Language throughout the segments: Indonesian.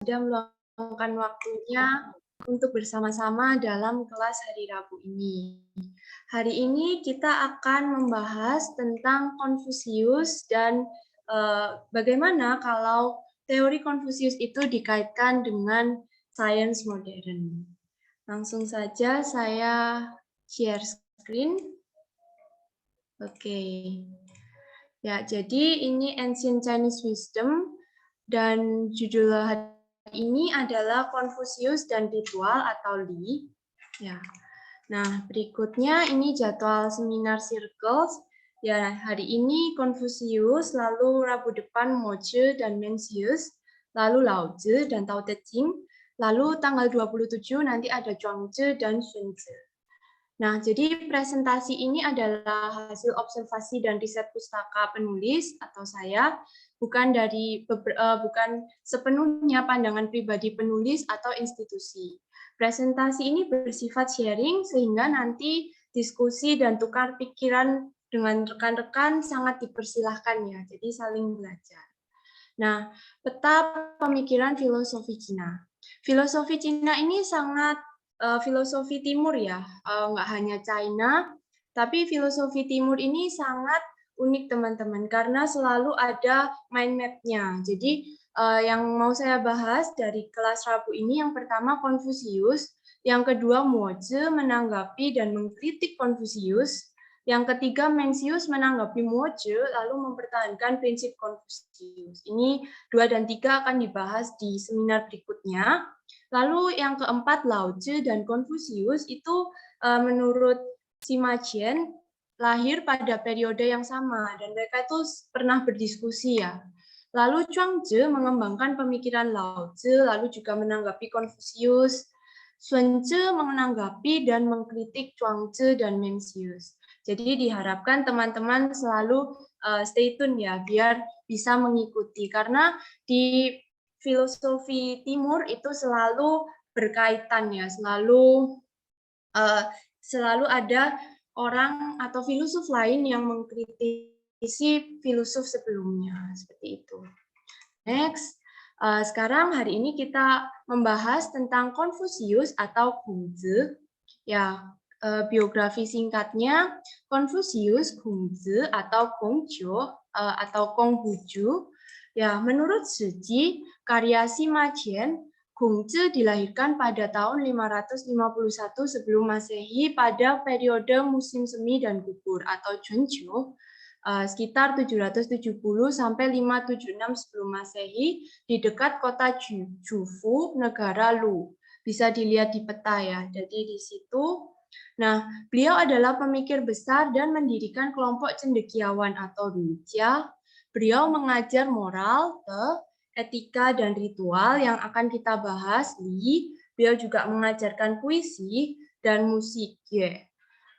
sudah meluangkan waktunya untuk bersama-sama dalam kelas hari Rabu ini. Hari ini kita akan membahas tentang Konfusius dan bagaimana kalau teori Konfusius itu dikaitkan dengan sains modern. Langsung saja saya share screen. Oke. Ya, jadi ini Ancient Chinese Wisdom dan judul hari ini adalah Konfusius dan Ritual atau Li. Ya. Nah, berikutnya ini jadwal seminar Circles. Ya, hari ini Konfusius, lalu Rabu depan Mozi dan Mencius, lalu Lao Tzu dan Tao Te Ching, lalu tanggal 27 nanti ada Zhuangzi dan Xunzi. Nah, jadi presentasi ini adalah hasil observasi dan riset pustaka penulis atau saya, bukan sepenuhnya pandangan pribadi penulis atau institusi. Presentasi ini bersifat sharing sehingga nanti diskusi dan tukar pikiran dengan rekan-rekan sangat dipersilahkan ya. Jadi saling belajar. Nah, peta pemikiran filosofi Cina. Filosofi Cina ini sangat filosofi timur ya, nggak hanya China, tapi filosofi timur ini sangat unik teman-teman karena selalu ada mind map-nya. Jadi yang mau saya bahas dari kelas Rabu ini yang pertama Konfusius, yang kedua Mozi menanggapi dan mengkritik Konfusius, yang ketiga Mencius menanggapi Mozi lalu mempertahankan prinsip Konfusius. Ini 2 dan 3 akan dibahas di seminar berikutnya. Lalu yang keempat, Lao Tzu dan Konfusius itu menurut Sima Qian lahir pada periode yang sama dan mereka itu pernah berdiskusi ya. Lalu Zhuangzi mengembangkan pemikiran Lao Tzu, lalu juga menanggapi Konfusius. Xunzi menanggapi dan mengkritik Zhuangzi dan Mencius. Jadi diharapkan teman-teman selalu stay tune ya, biar bisa mengikuti. Karena di filosofi timur itu selalu berkaitan ya, selalu ada orang atau filsuf lain yang mengkritisi filsuf sebelumnya seperti itu. Next, sekarang hari ini kita membahas tentang Konfusius atau Kongzi. Ya, biografi singkatnya Konfusius, Kongzi atau Kongqiu atau Konghucu. Ya, menurut Siji, karya Sima Qian, Kongzi dilahirkan pada tahun 551 sebelum Masehi pada periode musim semi dan gugur atau Chunqiu, sekitar 770 sampai 576 sebelum Masehi di dekat kota Jufu, negara Lu. Bisa dilihat di peta ya. Jadi di situ. Nah, beliau adalah pemikir besar dan mendirikan kelompok cendekiawan atau Rujia. Beliau mengajar moral, etika, dan ritual yang akan kita bahas. Beliau juga mengajarkan puisi dan musik.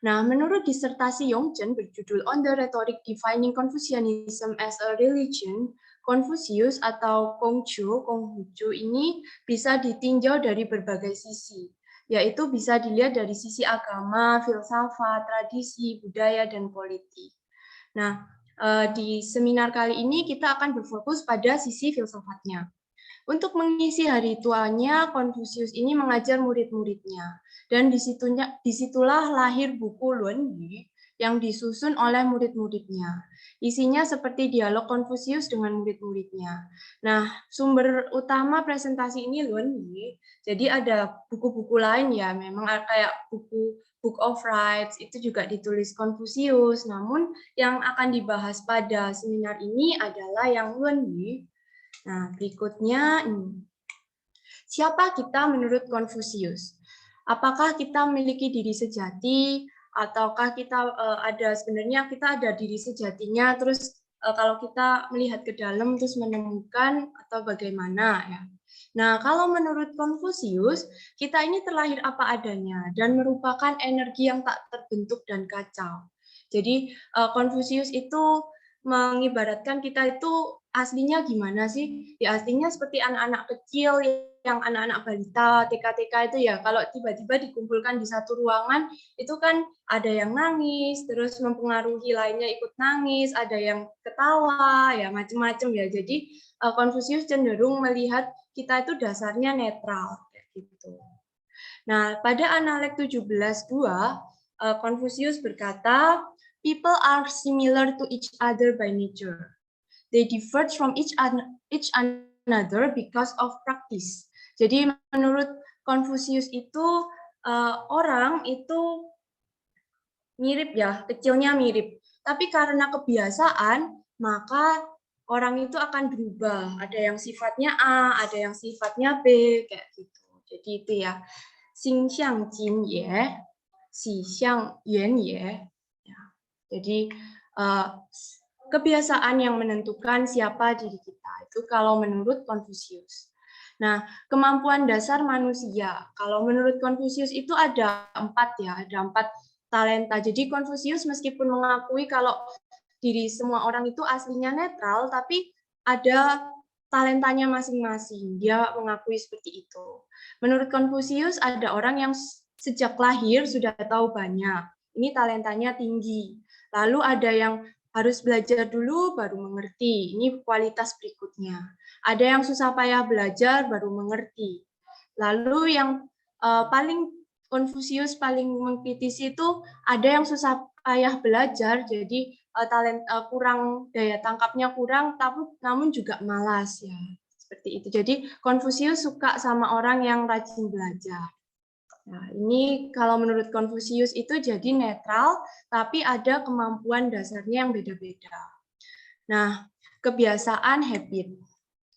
Nah, menurut disertasi Yongchen berjudul On the Rhetoric Defining Confucianism as a Religion, Konfusius atau Konghucu ini bisa ditinjau dari berbagai sisi, yaitu bisa dilihat dari sisi agama, filsafat, tradisi, budaya, dan politik. Nah, di seminar kali ini kita akan berfokus pada sisi filsafatnya. Untuk mengisi hari tuanya, Konfusius ini mengajar murid-muridnya. Dan disitulah lahir buku Luanyu yang disusun oleh murid-muridnya. Isinya seperti dialog Konfusius dengan murid-muridnya. Nah, sumber utama presentasi ini Luanyu. Jadi ada buku-buku lain ya, memang kayak buku Book of Rites itu juga ditulis Konfusius. Namun yang akan dibahas pada seminar ini adalah yang Luanyu. Nah, berikutnya siapa kita menurut Konfusius? Apakah kita memiliki diri sejati ataukah kita sebenarnya kita ada diri sejatinya terus kalau kita melihat ke dalam terus menemukan atau bagaimana ya. Nah, kalau menurut Konfusius, kita ini terlahir apa adanya dan merupakan energi yang tak terbentuk dan kacau. Jadi Konfusius itu mengibaratkan kita itu aslinya gimana sih? Ya aslinya seperti anak-anak kecil, yang anak-anak balita, TK-TK itu ya, kalau tiba-tiba dikumpulkan di satu ruangan, itu kan ada yang nangis, terus mempengaruhi lainnya ikut nangis, ada yang ketawa, ya macam-macam ya. Jadi Konfusius cenderung melihat kita itu dasarnya netral, kayak gitu. Nah, pada Analek 17.2, Konfusius berkata, people are similar to each other by nature. They differ from each another because of practice. Jadi menurut Konfusius itu orang itu mirip ya, kecilnya mirip. Tapi karena kebiasaan, maka orang itu akan berubah. Ada yang sifatnya A, ada yang sifatnya B, kayak gitu. Jadi itu ya. Xing xiang jin ye, xi xiang yuan ye. Ya. Jadi kebiasaan yang menentukan siapa diri kita. Itu kalau menurut Konfusius. Nah, kemampuan dasar manusia. Kalau menurut Konfusius itu ada 4 ya, ada 4 talenta. Jadi Konfusius meskipun mengakui kalau diri semua orang itu aslinya netral, tapi ada talentanya masing-masing. Dia mengakui seperti itu. Menurut Konfusius ada orang yang sejak lahir sudah tahu banyak. Ini talentanya tinggi. Lalu ada yang harus belajar dulu baru mengerti. Ini kualitas berikutnya. Ada yang susah payah belajar baru mengerti. Lalu yang paling Konfusius paling mengkritisi itu ada yang susah payah belajar, jadi kurang daya tangkapnya kurang, tapi namun juga malas ya, seperti itu. Jadi Konfusius suka sama orang yang rajin belajar. Nah, ini kalau menurut Konfusius itu jadi netral, tapi ada kemampuan dasarnya yang beda-beda. Nah, kebiasaan habit.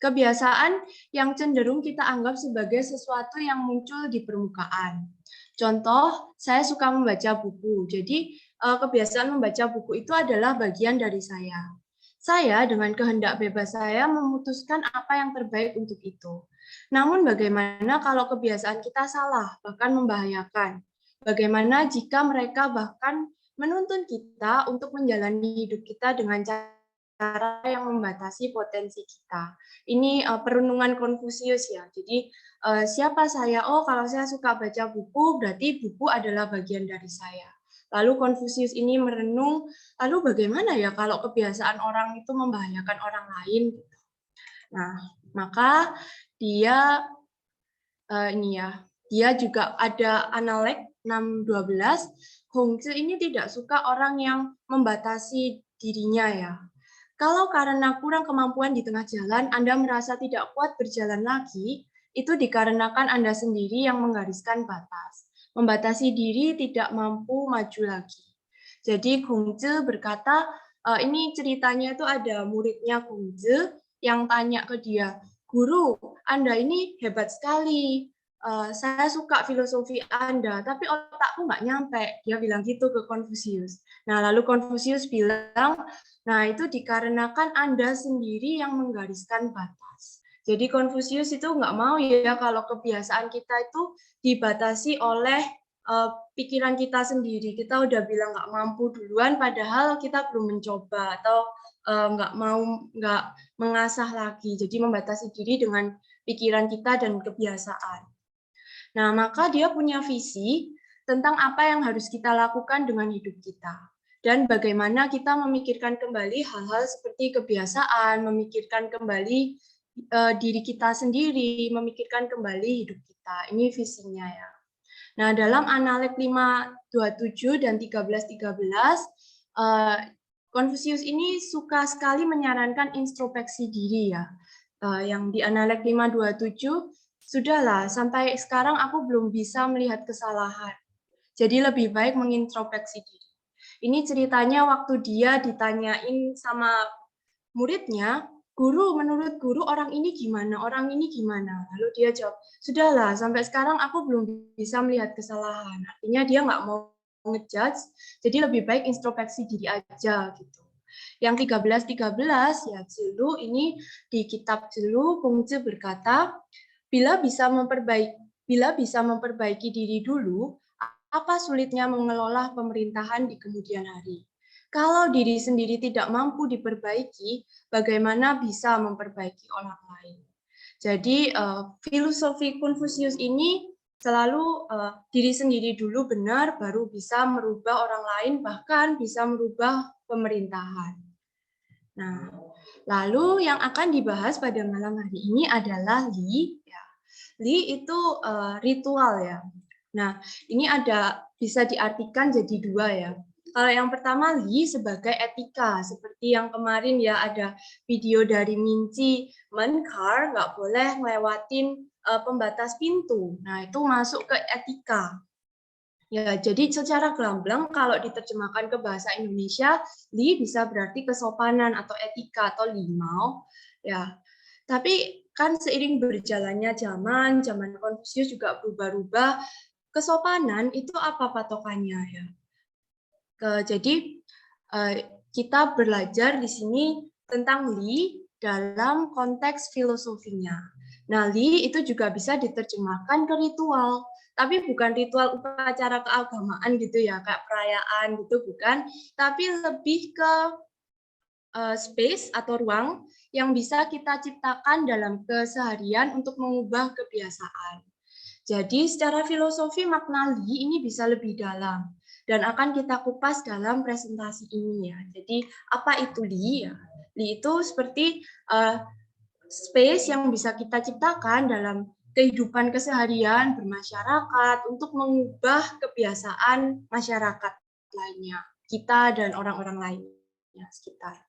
Kebiasaan yang cenderung kita anggap sebagai sesuatu yang muncul di permukaan. Contoh, saya suka membaca buku. Jadi, kebiasaan membaca buku itu adalah bagian dari saya. Saya dengan kehendak bebas saya memutuskan apa yang terbaik untuk itu. Namun bagaimana kalau kebiasaan kita salah, bahkan membahayakan? Bagaimana jika mereka bahkan menuntun kita untuk menjalani hidup kita dengan cara yang membatasi potensi kita? Ini perenungan Konfusius ya. Jadi siapa saya? Oh, kalau saya suka baca buku, berarti buku adalah bagian dari saya. Lalu Konfusius ini merenung, lalu bagaimana ya kalau kebiasaan orang itu membahayakan orang lain? Nah, maka dia dia juga ada Analek 6.12. Hongzhi ini tidak suka orang yang membatasi dirinya ya. Kalau karena kurang kemampuan di tengah jalan, Anda merasa tidak kuat berjalan lagi, itu dikarenakan Anda sendiri yang menggariskan batas. Membatasi diri tidak mampu maju lagi. Jadi Hongzhi berkata, ini ceritanya itu ada muridnya Hongzhi yang tanya ke dia, guru, Anda ini hebat sekali. Saya suka filosofi Anda, tapi otakku nggak nyampe. Dia bilang gitu ke Konfusius. Nah, lalu Konfusius bilang, nah itu dikarenakan Anda sendiri yang menggariskan batas. Jadi Konfusius itu nggak mau ya kalau kebiasaan kita itu dibatasi oleh pikiran kita sendiri. Kita udah bilang nggak mampu duluan, padahal kita belum mencoba atau nggak mengasah lagi. Jadi membatasi diri dengan pikiran kita dan kebiasaan. Nah, maka dia punya visi tentang apa yang harus kita lakukan dengan hidup kita. Dan bagaimana kita memikirkan kembali hal-hal seperti kebiasaan, memikirkan kembali diri kita sendiri, memikirkan kembali hidup kita. Ini visinya ya. Nah, dalam Analek 5.27 dan 13.13, Konfusius ini suka sekali menyarankan introspeksi diri ya. Yang di Analek 5.27, sudahlah, sampai sekarang aku belum bisa melihat kesalahan. Jadi lebih baik mengintrospeksi diri. Ini ceritanya waktu dia ditanyain sama muridnya, guru, menurut guru orang ini gimana? Orang ini gimana? Lalu dia jawab, sudahlah, sampai sekarang aku belum bisa melihat kesalahan. Artinya dia nggak mau ngejudge, jadi lebih baik introspeksi diri aja gitu. Yang 13.13 ya Zilu ini di kitab Zilu Hongzhi berkata, bila bisa memperbaiki diri dulu, apa sulitnya mengelola pemerintahan di kemudian hari? Kalau diri sendiri tidak mampu diperbaiki, bagaimana bisa memperbaiki orang lain? Jadi filosofi Konfusius ini selalu diri sendiri dulu benar, baru bisa merubah orang lain, bahkan bisa merubah pemerintahan. Nah, lalu yang akan dibahas pada malam hari ini adalah Li. Ya. Li itu ritual ya. Nah, ini bisa diartikan jadi dua ya. Kalau yang pertama Li sebagai etika, seperti yang kemarin ya ada video dari Minci, Menkar nggak boleh ngelewatin pembatas pintu. Nah, itu masuk ke etika. Ya, jadi secara gamblang kalau diterjemahkan ke bahasa Indonesia, Li bisa berarti kesopanan atau etika atau limau. Ya, tapi kan seiring berjalannya zaman Konfusius juga berubah-ubah. Kesopanan itu apa patokannya ya? Jadi kita belajar di sini tentang Li dalam konteks filosofinya. Nah, Li itu juga bisa diterjemahkan ke ritual, tapi bukan ritual upacara keagamaan gitu ya, kayak perayaan gitu bukan, tapi lebih ke space atau ruang yang bisa kita ciptakan dalam keseharian untuk mengubah kebiasaan. Jadi secara filosofi makna Li ini bisa lebih dalam dan akan kita kupas dalam presentasi ini ya. Jadi apa itu Li ya? Li itu seperti space yang bisa kita ciptakan dalam kehidupan keseharian bermasyarakat untuk mengubah kebiasaan masyarakat lainnya, kita dan orang-orang lainnya sekitar.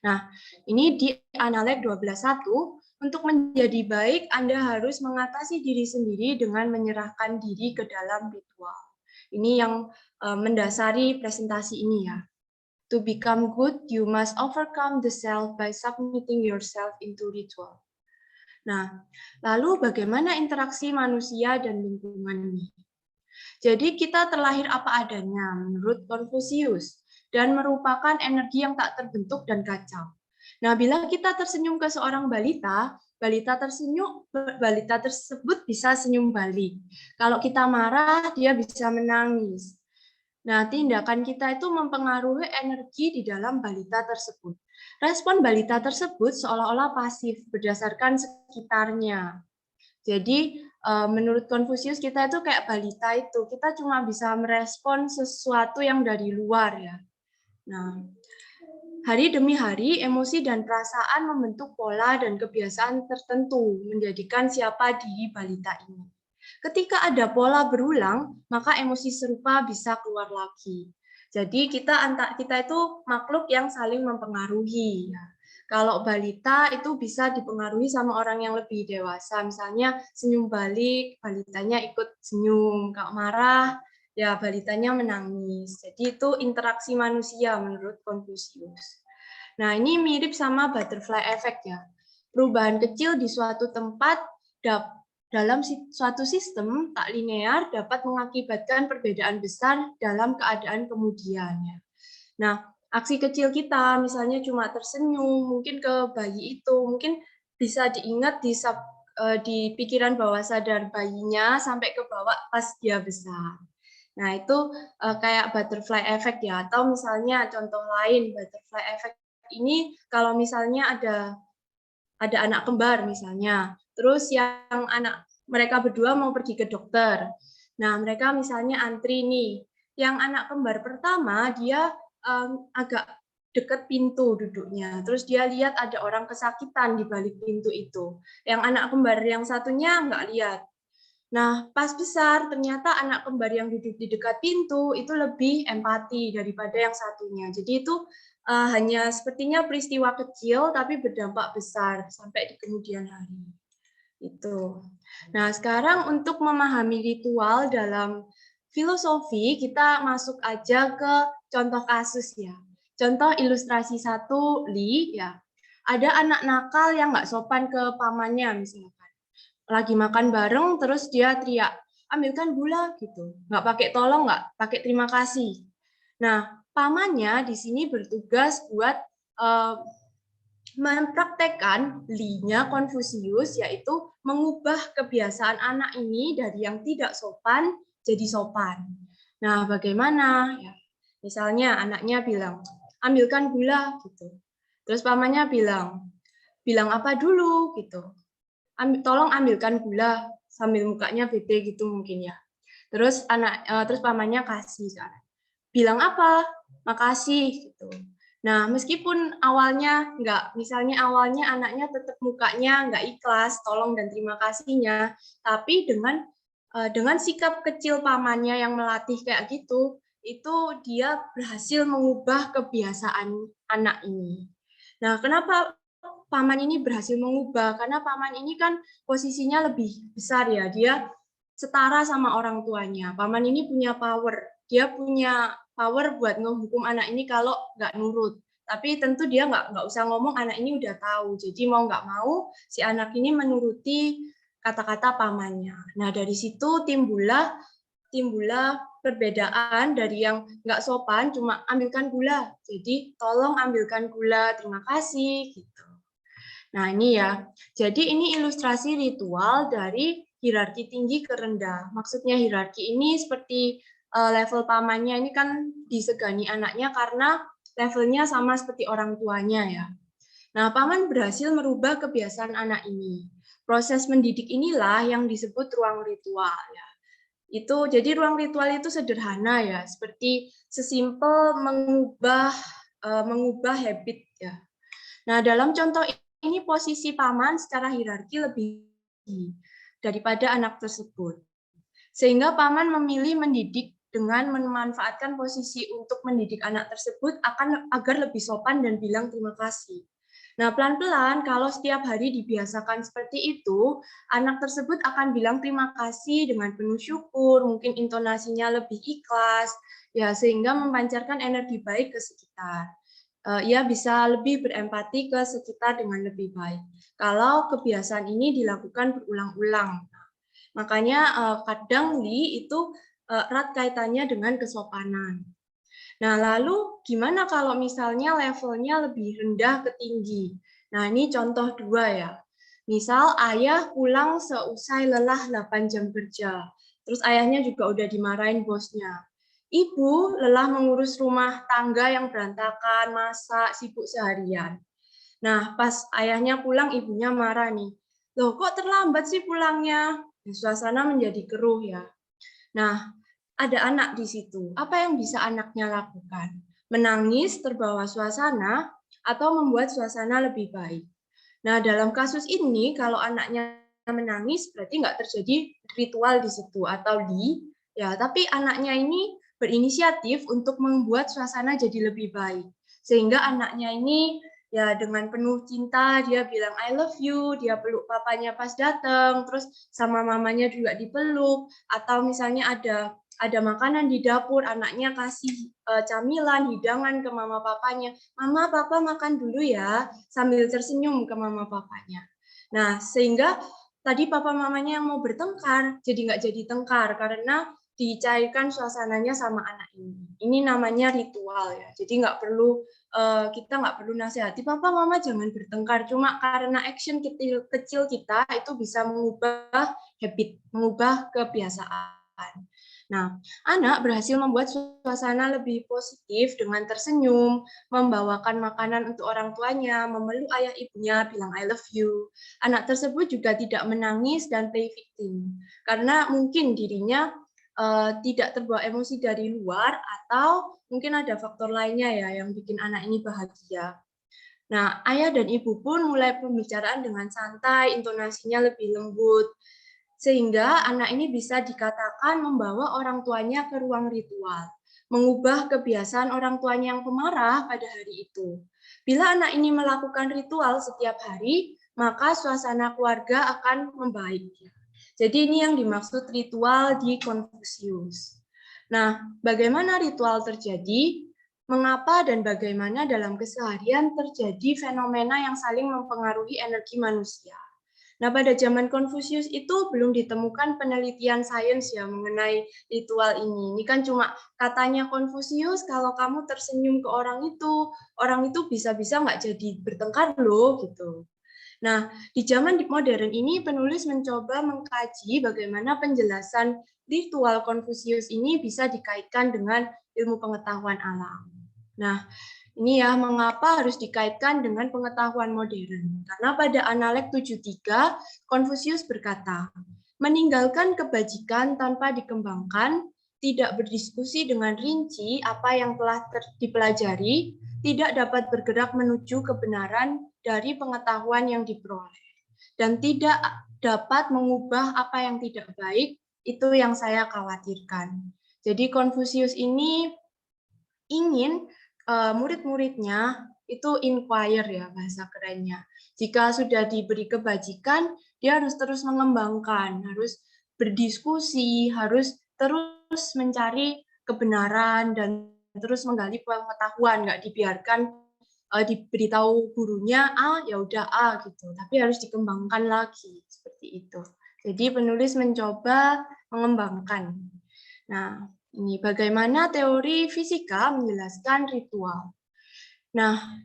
Nah, ini di Analek 12.1, untuk menjadi baik, Anda harus mengatasi diri sendiri dengan menyerahkan diri ke dalam ritual. Ini yang mendasari presentasi ini ya. To become good, you must overcome the self by submitting yourself into ritual. Nah, lalu bagaimana interaksi manusia dan lingkungan ini? Jadi kita terlahir apa adanya menurut Konfusius dan merupakan energi yang tak terbentuk dan kacau. Nah, bila kita tersenyum ke seorang balita, balita tersebut bisa senyum balik. Kalau kita marah, dia bisa menangis. Nah, tindakan kita itu mempengaruhi energi di dalam balita tersebut. Respon balita tersebut seolah-olah pasif berdasarkan sekitarnya. Jadi menurut Konfusius kita itu kayak balita itu, kita cuma bisa merespon sesuatu yang dari luar ya. Nah, hari demi hari emosi dan perasaan membentuk pola dan kebiasaan tertentu menjadikan siapa diri balita ini. Ketika ada pola berulang, maka emosi serupa bisa keluar lagi. Jadi kita itu makhluk yang saling mempengaruhi. Kalau balita itu bisa dipengaruhi sama orang yang lebih dewasa, misalnya senyum balik, balitanya ikut senyum. Kalau marah, ya balitanya menangis. Jadi itu interaksi manusia menurut Konfusius. Nah, ini mirip sama butterfly effect ya. Perubahan kecil di suatu tempat dalam suatu sistem tak linear dapat mengakibatkan perbedaan besar dalam keadaan kemudian. Nah, aksi kecil kita, misalnya cuma tersenyum, mungkin ke bayi itu, mungkin bisa diingat di pikiran bawah sadar bayinya sampai ke bawah pas dia besar. Nah, itu kayak butterfly effect ya, atau misalnya contoh lain, butterfly effect ini kalau misalnya ada anak kembar misalnya, terus yang mereka berdua mau pergi ke dokter. Nah, mereka misalnya antri nih. Yang anak kembar pertama dia agak dekat pintu duduknya. Terus dia lihat ada orang kesakitan di balik pintu itu. Yang anak kembar yang satunya nggak lihat. Nah, pas besar ternyata anak kembar yang duduk di dekat pintu itu lebih empati daripada yang satunya. Jadi itu hanya sepertinya peristiwa kecil tapi berdampak besar sampai di kemudian hari. Itu. Nah, sekarang untuk memahami ritual dalam filosofi, kita masuk aja ke contoh kasus ya. Contoh ilustrasi 1, Li ya. Ada anak nakal yang nggak sopan ke pamannya misalkan. Lagi makan bareng terus dia teriak, ambilkan gula gitu. Nggak pakai tolong, nggak pakai terima kasih. Nah, pamannya di sini bertugas buat mempraktekkan Li-nya Konfusius, yaitu mengubah kebiasaan anak ini dari yang tidak sopan jadi sopan. Nah, bagaimana? Ya. Misalnya anaknya bilang, ambilkan gula gitu. Terus pamannya bilang apa dulu gitu. Tolong ambilkan gula sambil mukanya bete gitu mungkin ya. Terus terus pamannya kasih kan. Bilang apa? Makasih gitu. Nah, meskipun awalnya misalnya awalnya anaknya tetap mukanya nggak ikhlas, tolong dan terima kasihnya, tapi dengan sikap kecil pamannya yang melatih kayak gitu, itu dia berhasil mengubah kebiasaan anak ini. Nah, kenapa paman ini berhasil mengubah? Karena paman ini kan posisinya lebih besar ya, dia setara sama orang tuanya. Paman ini punya power, dia punya power buat ngehukum anak ini kalau nggak nurut. Tapi tentu dia nggak usah ngomong, anak ini udah tahu. Jadi mau nggak mau si anak ini menuruti kata-kata pamannya. Nah dari situ timbullah perbedaan dari yang nggak sopan cuma ambilkan gula. Jadi tolong ambilkan gula, terima kasih gitu. Nah ini ya, jadi ini ilustrasi ritual dari hierarki tinggi ke rendah. Maksudnya hierarki ini seperti level pamannya ini kan disegani anaknya karena levelnya sama seperti orang tuanya ya. Nah, paman berhasil merubah kebiasaan anak ini. Proses mendidik inilah yang disebut ruang ritual ya. Itu jadi ruang ritual itu sederhana ya, seperti sesimpel mengubah habit ya. Nah, dalam contoh ini posisi paman secara hierarki lebih tinggi daripada anak tersebut. Sehingga paman memilih mendidik dengan memanfaatkan posisi untuk mendidik anak tersebut agar lebih sopan dan bilang terima kasih. Nah, pelan-pelan kalau setiap hari dibiasakan seperti itu, anak tersebut akan bilang terima kasih dengan penuh syukur, mungkin intonasinya lebih ikhlas, ya sehingga memancarkan energi baik ke sekitar. Ia bisa lebih berempati ke sekitar dengan lebih baik. Kalau kebiasaan ini dilakukan berulang-ulang. Makanya kadang itu erat kaitannya dengan kesopanan. Nah, lalu gimana kalau misalnya levelnya lebih rendah ke tinggi? Nah, ini contoh dua ya. Misal ayah pulang seusai lelah 8 jam kerja. Terus ayahnya juga udah dimarahin bosnya. Ibu lelah mengurus rumah tangga yang berantakan, masak, sibuk seharian. Nah, pas ayahnya pulang, ibunya marah nih. Loh, kok terlambat sih pulangnya? Suasana menjadi keruh ya. Nah, ada anak di situ. Apa yang bisa anaknya lakukan? Menangis, terbawa suasana, atau membuat suasana lebih baik. Nah, dalam kasus ini, kalau anaknya menangis, berarti nggak terjadi ritual di situ atau ya. Tapi anaknya ini berinisiatif untuk membuat suasana jadi lebih baik, sehingga anaknya ini ya dengan penuh cinta dia bilang I love you, dia peluk papanya pas datang, terus sama mamanya juga dipeluk, atau misalnya ada makanan di dapur, anaknya kasih camilan, hidangan ke mama papanya. Mama, papa makan dulu ya, sambil tersenyum ke mama papanya. Nah, sehingga tadi papa mamanya yang mau bertengkar, jadi nggak jadi tengkar, karena dicairkan suasananya sama anak ini. Ini namanya ritual ya. Jadi kita nggak perlu nasihati, papa mama jangan bertengkar. Cuma karena action kecil kita itu bisa mengubah habit, mengubah kebiasaan. Nah, anak berhasil membuat suasana lebih positif dengan tersenyum, membawakan makanan untuk orang tuanya, memeluk ayah ibunya, bilang I love you. Anak tersebut juga tidak menangis dan play victim, karena mungkin dirinya tidak terbawa emosi dari luar atau mungkin ada faktor lainnya ya yang bikin anak ini bahagia. Nah, ayah dan ibu pun mulai pembicaraan dengan santai, intonasinya lebih lembut, sehingga anak ini bisa dikatakan membawa orang tuanya ke ruang ritual, mengubah kebiasaan orang tuanya yang pemarah pada hari itu. Bila anak ini melakukan ritual setiap hari, maka suasana keluarga akan membaik. Jadi ini yang dimaksud ritual di Konfusius. Nah, bagaimana ritual terjadi? Mengapa dan bagaimana dalam keseharian terjadi fenomena yang saling mempengaruhi energi manusia? Nah, pada zaman Konfusius itu belum ditemukan penelitian sains ya mengenai ritual ini. Ini kan cuma katanya Konfusius, kalau kamu tersenyum ke orang itu bisa-bisa nggak jadi bertengkar loh, gitu. Nah, di zaman modern ini penulis mencoba mengkaji bagaimana penjelasan ritual Konfusius ini bisa dikaitkan dengan ilmu pengetahuan alam. Nah, ini ya mengapa harus dikaitkan dengan pengetahuan modern. Karena pada Analek 73, Konfusius berkata, meninggalkan kebajikan tanpa dikembangkan, tidak berdiskusi dengan rinci apa yang telah dipelajari, tidak dapat bergerak menuju kebenaran dari pengetahuan yang diperoleh, dan tidak dapat mengubah apa yang tidak baik, itu yang saya khawatirkan. Jadi Konfusius ini ingin murid-muridnya itu inquire ya bahasa kerennya. Jika sudah diberi kebajikan, dia harus terus mengembangkan, harus berdiskusi, harus terus mencari kebenaran dan terus menggali pengetahuan, nggak dibiarkan diberitahu gurunya A ya udah A gitu, tapi harus dikembangkan lagi seperti itu. Jadi penulis mencoba mengembangkan. Nah, ini bagaimana teori fisika menjelaskan ritual. Nah,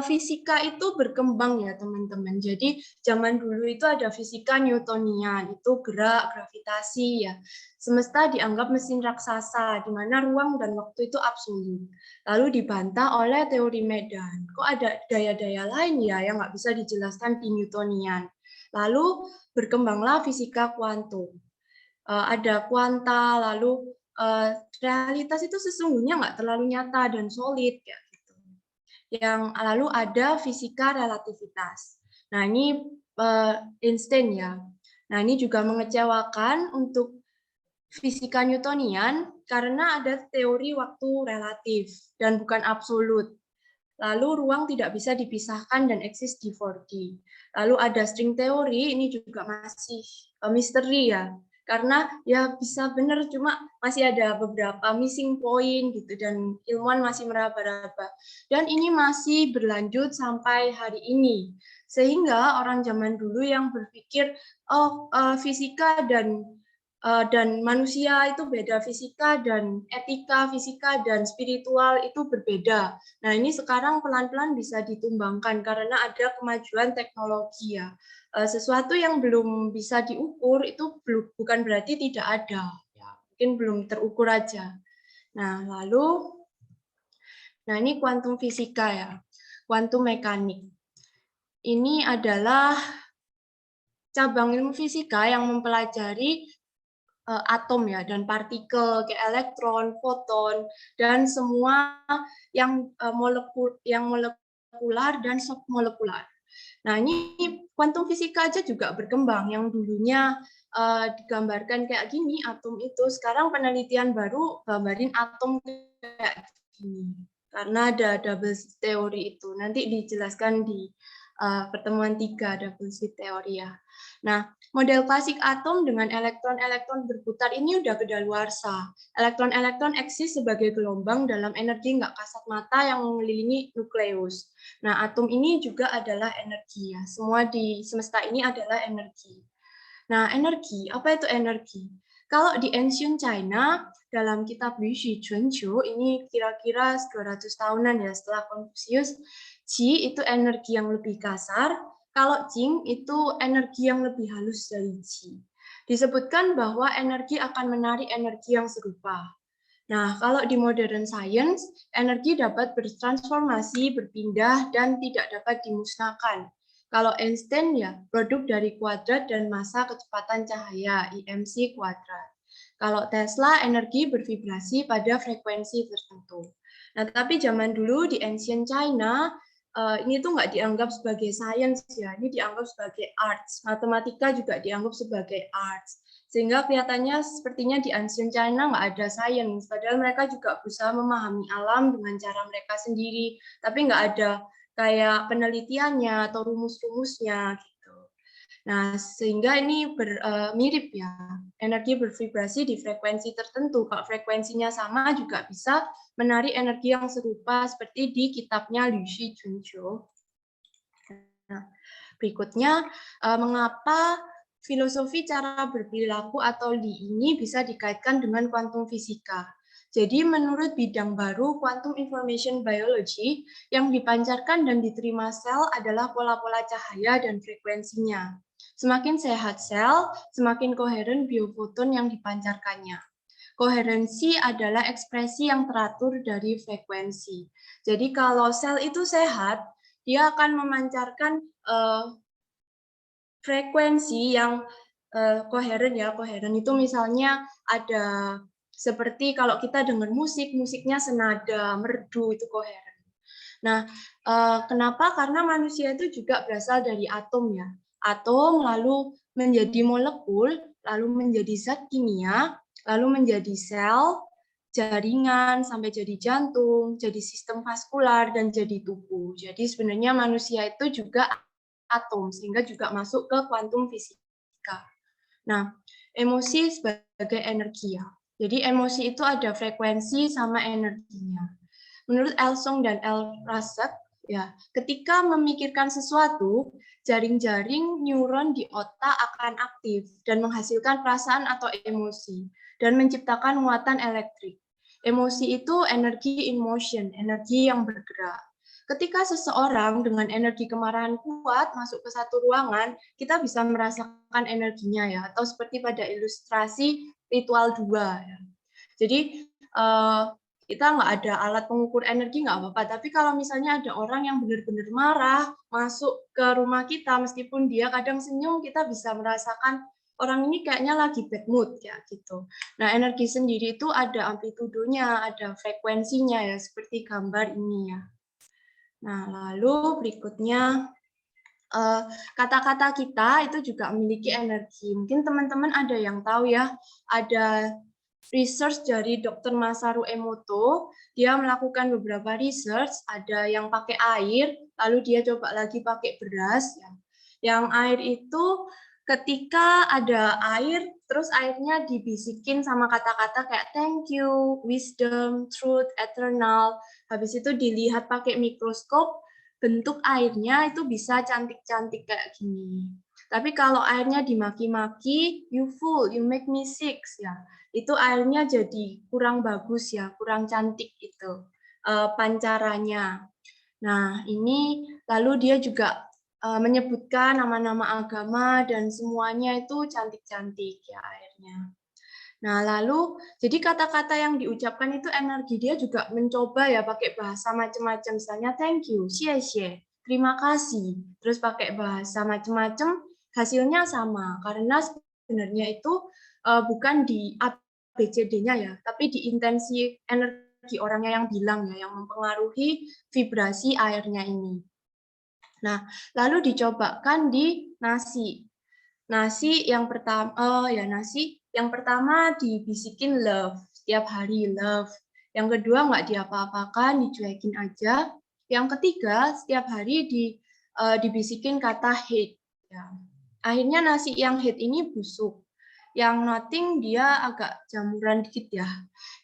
fisika itu berkembang ya teman-teman. Jadi zaman dulu itu ada fisika Newtonian, itu gerak, gravitasi ya. Semesta dianggap mesin raksasa, di mana ruang dan waktu itu absolut. Lalu dibantah oleh teori medan. Kok ada daya-daya lain ya yang nggak bisa dijelaskan di Newtonian. Lalu berkembanglah fisika kuantum. Ada kuanta, lalu realitas itu sesungguhnya nggak terlalu nyata dan solid ya. Yang lalu ada fisika relativitas. Nah, ini Einstein ya. Nah, ini juga mengecewakan untuk fisika Newtonian karena ada teori waktu relatif dan bukan absolut. Lalu ruang tidak bisa dipisahkan dan eksis di 4D. Lalu ada string teori, ini juga masih misteri ya. Karena ya bisa benar, cuma masih ada beberapa missing point gitu dan ilmuwan masih meraba-raba. Dan ini masih berlanjut sampai hari ini. Sehingga orang zaman dulu yang berpikir fisika dan manusia itu beda, fisika dan etika, fisika dan spiritual itu berbeda. Nah, ini sekarang pelan-pelan bisa ditumbangkan karena ada kemajuan teknologi ya. Sesuatu yang belum bisa diukur itu bukan berarti tidak ada. Ya, mungkin belum terukur aja. Nah, ini kuantum fisika ya, kuantum mekanik. Ini adalah cabang ilmu fisika yang mempelajari atom ya dan partikel kayak elektron, foton dan semua yang molekular dan submolekular. Nah, ini kuantum fisika aja juga berkembang, yang dulunya digambarkan kayak gini atom itu, sekarang penelitian baru gambarin atom kayak gini. Karena ada double slit teori itu. Nanti dijelaskan di pertemuan 3 double slit teori ya. Nah, model klasik atom dengan elektron-elektron berputar ini udah kedaluarsa. Elektron-elektron eksis sebagai gelombang dalam energi nggak kasat mata yang mengelilingi nukleus. Nah, atom ini juga adalah energi ya. Semua di semesta ini adalah energi. Nah, energi, apa itu energi? Kalau di Ancient China, dalam kitab Yu Xi Chunqiu, ini kira-kira 200 tahunan ya setelah Confucius, Qi itu energi yang lebih kasar, kalau Jing itu energi yang lebih halus dari Qi. Disebutkan bahwa energi akan menarik energi yang serupa. Nah, kalau di modern science, energi dapat bertransformasi, berpindah, dan tidak dapat dimusnahkan. Kalau Einstein ya, produk dari kuadrat dan massa kecepatan cahaya, IMC kuadrat. Kalau Tesla, energi bervibrasi pada frekuensi tertentu. Nah, tapi zaman dulu di Ancient China, ini tuh nggak dianggap sebagai science ya, ini dianggap sebagai arts. Matematika juga dianggap sebagai arts. Sehingga kelihatannya sepertinya di Ancient China nggak ada science, padahal mereka juga berusaha memahami alam dengan cara mereka sendiri, tapi nggak ada kayak penelitiannya atau rumus-rumusnya gitu. Nah, sehingga ini mirip ya, energi bervibrasi di frekuensi tertentu. Kalau frekuensinya sama juga bisa menarik energi yang serupa seperti di kitabnya Liu Xi Chunqiu. Nah, berikutnya, mengapa filosofi cara berperilaku atau Li ini bisa dikaitkan dengan kuantum fisika. Jadi menurut bidang baru Quantum Information Biology, yang dipancarkan dan diterima sel adalah pola-pola cahaya dan frekuensinya. Semakin sehat sel, semakin koheren biofoton yang dipancarkannya. Koherensi adalah ekspresi yang teratur dari frekuensi. Jadi kalau sel itu sehat, dia akan memancarkan frekuensi yang koheren ya. Koheren itu misalnya ada seperti kalau kita dengar musik, musiknya senada, merdu, itu koheren. Nah, kenapa? Karena manusia itu juga berasal dari atom ya. Atom lalu menjadi molekul, lalu menjadi zat kimia, lalu menjadi sel, jaringan, sampai jadi jantung, jadi sistem vaskular, dan jadi tubuh. Jadi sebenarnya manusia itu juga atom, sehingga juga masuk ke kuantum fisika. Nah, emosi sebagai energi ya. Jadi emosi itu ada frekuensi sama energinya. Menurut Elsong dan L. Rasek, ya, ketika memikirkan sesuatu, jaring-jaring neuron di otak akan aktif dan menghasilkan perasaan atau emosi dan menciptakan muatan elektrik. Emosi itu energi in motion, energi yang bergerak. Ketika seseorang dengan energi kemarahan kuat masuk ke satu ruangan, kita bisa merasakan energinya ya, atau seperti pada ilustrasi ritual 2 ya. Jadi kita nggak ada alat pengukur energi nggak apa-apa, tapi kalau misalnya ada orang yang benar-benar marah masuk ke rumah kita, meskipun dia kadang senyum, kita bisa merasakan orang ini kayaknya lagi bad mood ya gitu. Nah, energi sendiri itu ada amplitudonya, ada frekuensinya ya, seperti gambar ini ya. Nah, lalu berikutnya kata-kata kita itu juga memiliki energi. Mungkin teman-teman ada yang tahu ya, ada research dari Dr. Masaru Emoto. Dia melakukan beberapa research, ada yang pakai air, lalu dia coba lagi pakai beras. Ya. Yang air itu ketika ada air, terus airnya dibisikin sama kata-kata kayak thank you, wisdom, truth, eternal. Habis itu dilihat pakai mikroskop, bentuk airnya itu bisa cantik-cantik kayak gini. Tapi kalau airnya dimaki-maki, you fool, you make me sick ya. Itu airnya jadi kurang bagus ya, kurang cantik itu pancarannya. Nah, ini lalu dia juga menyebutkan nama-nama agama dan semuanya itu cantik-cantik ya airnya. Nah, lalu jadi kata-kata yang diucapkan itu energi, dia juga mencoba ya pakai bahasa macam-macam, misalnya thank you, xie, terima kasih, terus pakai bahasa macam-macam, hasilnya sama karena sebenarnya itu bukan di ABCD-nya ya, tapi di intensi energi orangnya yang bilang ya, yang mempengaruhi vibrasi airnya ini. Nah, lalu dicobakan di nasi. Nasi yang pertama dibisikin love, setiap hari love. Yang kedua nggak diapa-apakan, dicuekin aja. Yang ketiga setiap hari dibisikin kata hate. Ya. Akhirnya nasi yang hate ini busuk. Yang nothing dia agak jamuran dikit ya.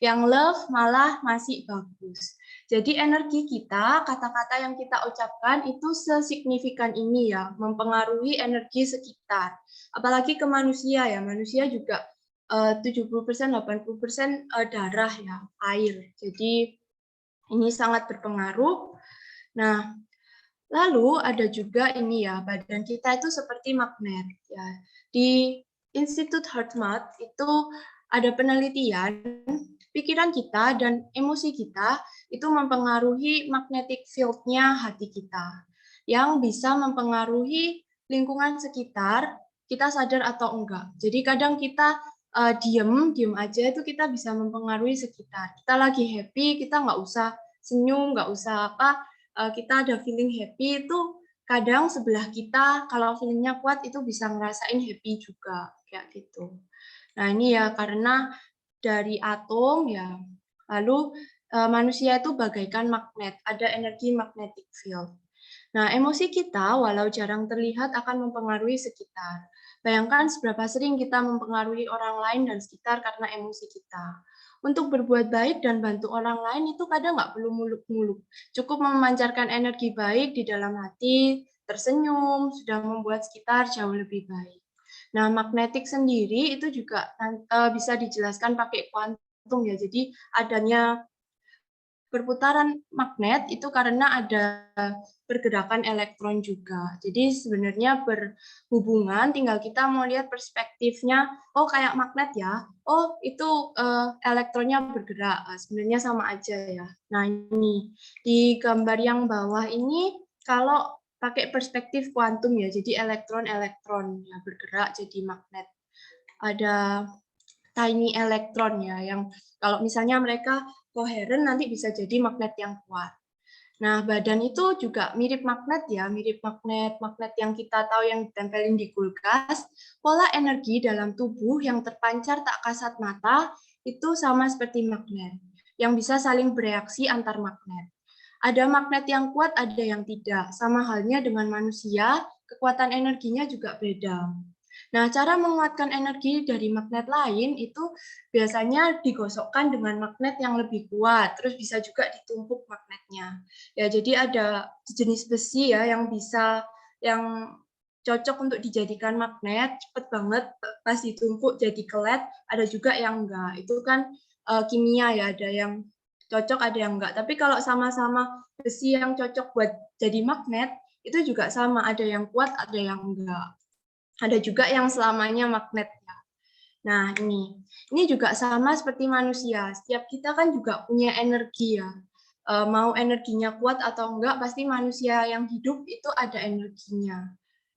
Yang love malah masih bagus. Jadi energi kita, kata-kata yang kita ucapkan itu sesignifikan ini ya, mempengaruhi energi sekitar. Apalagi ke manusia ya, manusia juga 70%, 80% darah ya, air. Jadi ini sangat berpengaruh. Nah, lalu ada juga ini ya, badan kita itu seperti magnet ya. Di Institut HeartMath itu ada penelitian pikiran kita dan emosi kita itu mempengaruhi magnetic field-nya hati kita yang bisa mempengaruhi lingkungan sekitar, kita sadar atau enggak. Jadi kadang kita diem aja itu kita bisa mempengaruhi sekitar. Kita lagi happy, kita nggak usah senyum, nggak usah apa, kita ada feeling happy itu kadang sebelah kita kalau feelingnya kuat itu bisa ngerasain happy juga kayak gitu. Nah ini ya karena dari atom ya, lalu manusia itu bagaikan magnet, ada energi magnetic field. Nah, emosi kita walau jarang terlihat akan mempengaruhi sekitar. Bayangkan seberapa sering kita mempengaruhi orang lain dan sekitar karena emosi kita. Untuk berbuat baik dan bantu orang lain itu kadang nggak perlu muluk-muluk. Cukup memancarkan energi baik di dalam hati, tersenyum, sudah membuat sekitar jauh lebih baik. Nah, magnetik sendiri itu juga bisa dijelaskan pakai kuantum kuantum ya. Jadi adanya perputaran magnet itu karena ada pergerakan elektron juga. Jadi sebenarnya berhubungan, tinggal kita mau lihat perspektifnya, oh kayak magnet ya, oh itu elektronnya bergerak, sebenarnya sama aja ya. Nah ini, di gambar yang bawah ini, kalau pakai perspektif kuantum ya, jadi elektron-elektron ya bergerak jadi magnet. Ada tiny elektron ya, yang kalau misalnya mereka koheren nanti bisa jadi magnet yang kuat. Nah, badan itu juga mirip magnet ya, mirip magnet yang kita tahu yang ditempelin di kulkas. Pola energi dalam tubuh yang terpancar tak kasat mata itu sama seperti magnet, yang bisa saling bereaksi antar magnet. Ada magnet yang kuat, ada yang tidak. Sama halnya dengan manusia, kekuatan energinya juga beda. Nah, cara menguatkan energi dari magnet lain itu biasanya digosokkan dengan magnet yang lebih kuat, terus bisa juga ditumpuk magnetnya. Ya, jadi ada jenis besi ya yang cocok untuk dijadikan magnet, cepet banget pas ditumpuk jadi kelet, ada juga yang enggak. Itu kan kimia ya, ada yang cocok, ada yang enggak. Tapi kalau sama-sama besi yang cocok buat jadi magnet, itu juga sama, ada yang kuat, ada yang enggak. Ada juga yang selamanya magnet ya. Nah, ini juga sama seperti manusia. Setiap kita kan juga punya energi ya. Mau energinya kuat atau enggak, pasti manusia yang hidup itu ada energinya.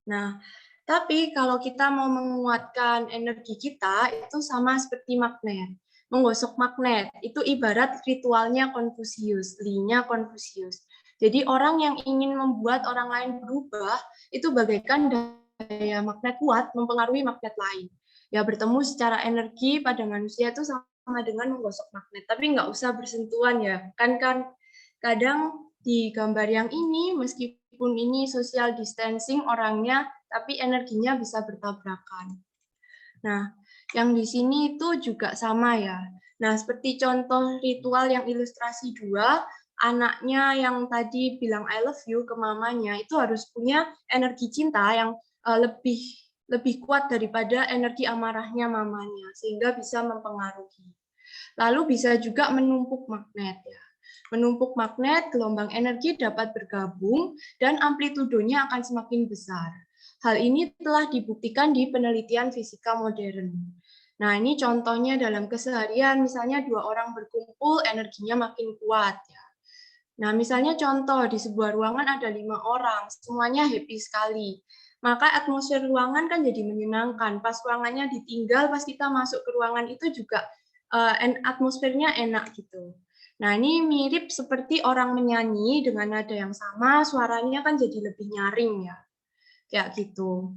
Nah, tapi kalau kita mau menguatkan energi kita, itu sama seperti magnet. Menggosok magnet, itu ibarat ritualnya Konfusius, Li-nya Konfusius. Jadi orang yang ingin membuat orang lain berubah, itu bagaikan daya magnet kuat mempengaruhi magnet lain. Ya, bertemu secara energi pada manusia itu sama dengan menggosok magnet, tapi nggak usah bersentuhan ya. Kan kadang di gambar yang ini, meskipun ini social distancing orangnya, tapi energinya bisa bertabrakan. Nah, yang di sini itu juga sama ya. Nah, seperti contoh ritual yang ilustrasi 2, anaknya yang tadi bilang I love you ke mamanya, itu harus punya energi cinta yang lebih kuat daripada energi amarahnya mamanya, sehingga bisa mempengaruhi. Lalu bisa juga menumpuk magnet ya. Menumpuk magnet, gelombang energi dapat bergabung dan amplitudonya akan semakin besar. Hal ini telah dibuktikan di penelitian fisika modern. Nah, ini contohnya dalam keseharian, misalnya 2 orang berkumpul, energinya makin kuat ya. Nah, misalnya contoh di sebuah ruangan ada 5 orang, semuanya happy sekali. Maka atmosfer ruangan kan jadi menyenangkan. Pas ruangannya ditinggal, pas kita masuk ke ruangan itu juga atmosfernya enak gitu. Nah, ini mirip seperti orang menyanyi dengan nada yang sama, suaranya kan jadi lebih nyaring ya. Kayak gitu.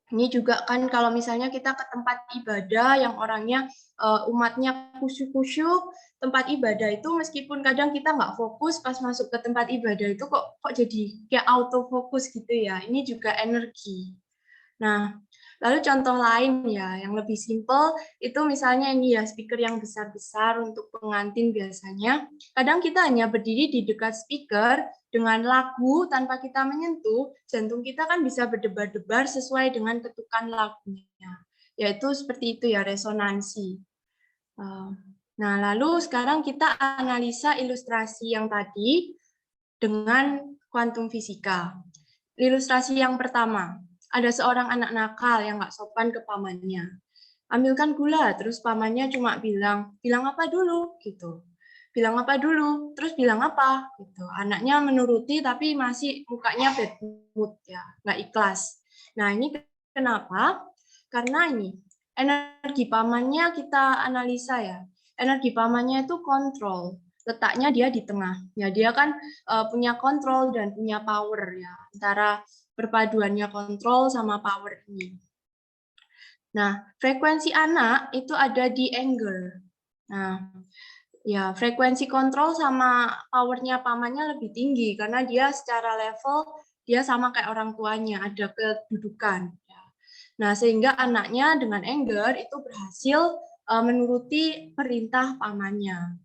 Ini juga kan kalau misalnya kita ke tempat ibadah yang orangnya umatnya kusyuk-kusyuk, tempat ibadah itu meskipun kadang kita nggak fokus pas masuk ke tempat ibadah itu kok jadi kayak autofokus gitu ya. Ini juga energi. Nah, lalu contoh lain ya, yang lebih simpel, itu misalnya ini ya, speaker yang besar-besar untuk pengantin biasanya. Kadang kita hanya berdiri di dekat speaker, dengan lagu tanpa kita menyentuh, jantung kita kan bisa berdebar-debar sesuai dengan ketukan lagunya. Yaitu seperti itu ya, resonansi. Nah, lalu sekarang kita analisa ilustrasi yang tadi dengan kuantum fisika. Ilustrasi yang pertama, ada seorang anak nakal yang nggak sopan ke pamannya. Ambilkan gula, terus pamannya cuma bilang apa dulu gitu. Bilang apa dulu, terus bilang apa gitu. Anaknya menuruti tapi masih mukanya bad mood ya, nggak ikhlas. Nah, ini kenapa? Karena ini energi pamannya kita analisa ya. Energi pamannya itu kontrol. Letaknya dia di tengah. Ya, dia kan punya kontrol dan punya power ya. Antara perpaduannya kontrol sama power ini. Nah, frekuensi anak itu ada di anger. Nah, ya frekuensi kontrol sama powernya pamannya lebih tinggi karena dia secara level dia sama kayak orang tuanya, ada kedudukan. Nah, sehingga anaknya dengan anger itu berhasil menuruti perintah pamannya.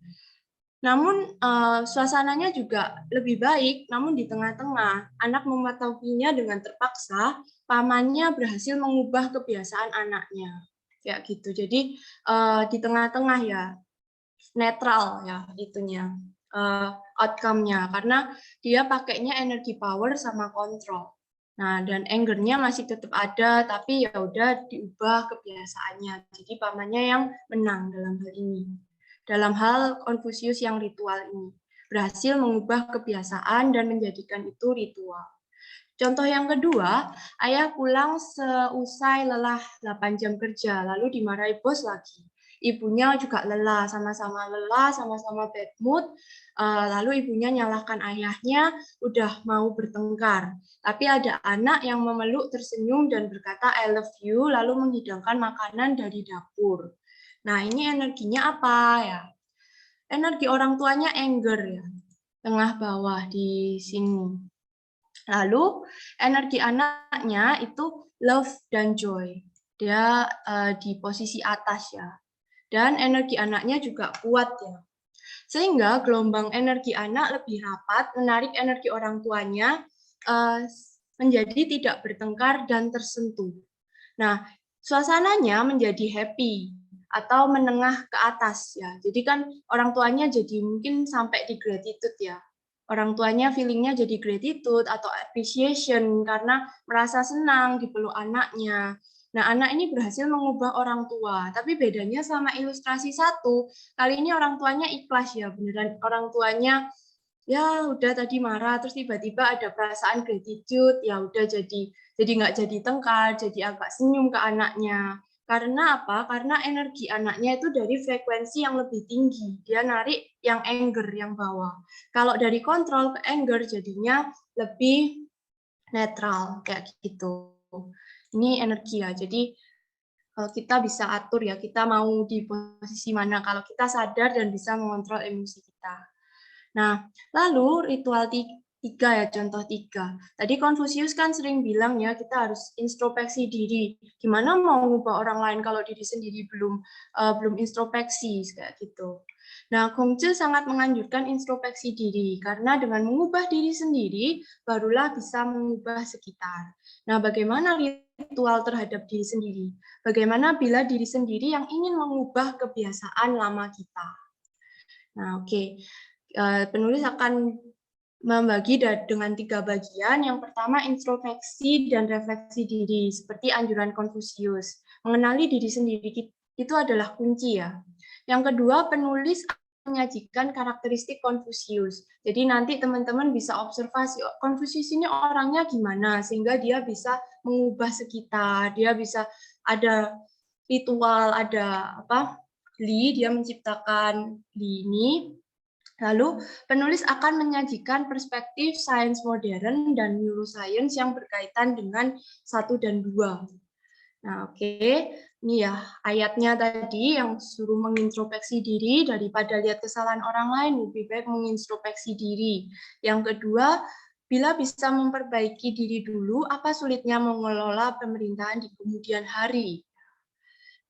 Namun suasananya juga lebih baik, namun di tengah-tengah anak mematuhinya dengan terpaksa, pamannya berhasil mengubah kebiasaan anaknya. Kayak gitu. Jadi di tengah-tengah ya. netral ya itunya outcome-nya, karena dia pakainya energy power sama kontrol. Nah, dan anger-nya masih tetap ada, tapi ya udah diubah kebiasaannya. Jadi pamannya yang menang dalam hal ini. Dalam hal Confucius yang ritual ini berhasil mengubah kebiasaan dan menjadikan itu ritual. Contoh yang kedua, ayah pulang seusai lelah 8 jam kerja, lalu dimarahi bos lagi. Ibunya juga lelah, sama-sama bad mood, lalu ibunya nyalahkan ayahnya, udah mau bertengkar. Tapi ada anak yang memeluk tersenyum dan berkata, I love you, lalu menghidangkan makanan dari dapur. Nah, ini energinya apa ya? Energi orang tuanya anger ya, tengah bawah di sini. Lalu energi anaknya itu love dan joy. Dia di posisi atas ya. Dan energi anaknya juga kuat ya. Sehingga gelombang energi anak lebih rapat, menarik energi orang tuanya menjadi tidak bertengkar dan tersentuh. Nah, suasananya menjadi happy atau menengah ke atas ya. Jadi kan orang tuanya jadi mungkin sampai di gratitude ya. Orang tuanya feelingnya jadi gratitude atau appreciation karena merasa senang dipeluk anaknya. Nah, anak ini berhasil mengubah orang tua. Tapi bedanya sama ilustrasi satu, kali ini orang tuanya ikhlas ya, beneran orang tuanya ya udah tadi marah, terus tiba-tiba ada perasaan gratitude, ya udah jadi nggak jadi tengkar, jadi agak senyum ke anaknya. Karena apa? Karena energi anaknya itu dari frekuensi yang lebih tinggi. Dia narik yang anger, yang bawah. Kalau dari kontrol ke anger jadinya lebih netral, kayak gitu. Ini energi ya, jadi kita bisa atur ya, kita mau di posisi mana kalau kita sadar dan bisa mengontrol emosi kita. Nah, lalu ritual tiga ya, contoh tiga. Tadi Confucius kan sering bilang ya, kita harus introspeksi diri. Gimana mau ngubah orang lain kalau diri sendiri belum introspeksi, kayak gitu. Nah, Kongzi sangat menganjurkan introspeksi diri, karena dengan mengubah diri sendiri, barulah bisa mengubah sekitar. Nah, bagaimana ritual terhadap diri sendiri? Bagaimana bila diri sendiri yang ingin mengubah kebiasaan lama kita? Nah, oke. Penulis akan membagi dengan 3 bagian. Yang pertama, introspeksi dan refleksi diri, seperti anjuran Confucius. Mengenali diri sendiri itu adalah kunci ya. Yang kedua, penulis menyajikan karakteristik Confucius. Jadi nanti teman-teman bisa observasi Confucius ini orangnya gimana, sehingga dia bisa mengubah sekitar, dia bisa ada ritual, ada apa? Dia menciptakan ini. Lalu, penulis akan menyajikan perspektif sains modern dan neuroscience yang berkaitan dengan 1 dan 2. Nah, oke. Ini ya ayatnya tadi yang suruh mengintrospeksi diri daripada lihat kesalahan orang lain, lebih baik mengintrospeksi diri. Yang kedua, bila bisa memperbaiki diri dulu, apa sulitnya mengelola pemerintahan di kemudian hari.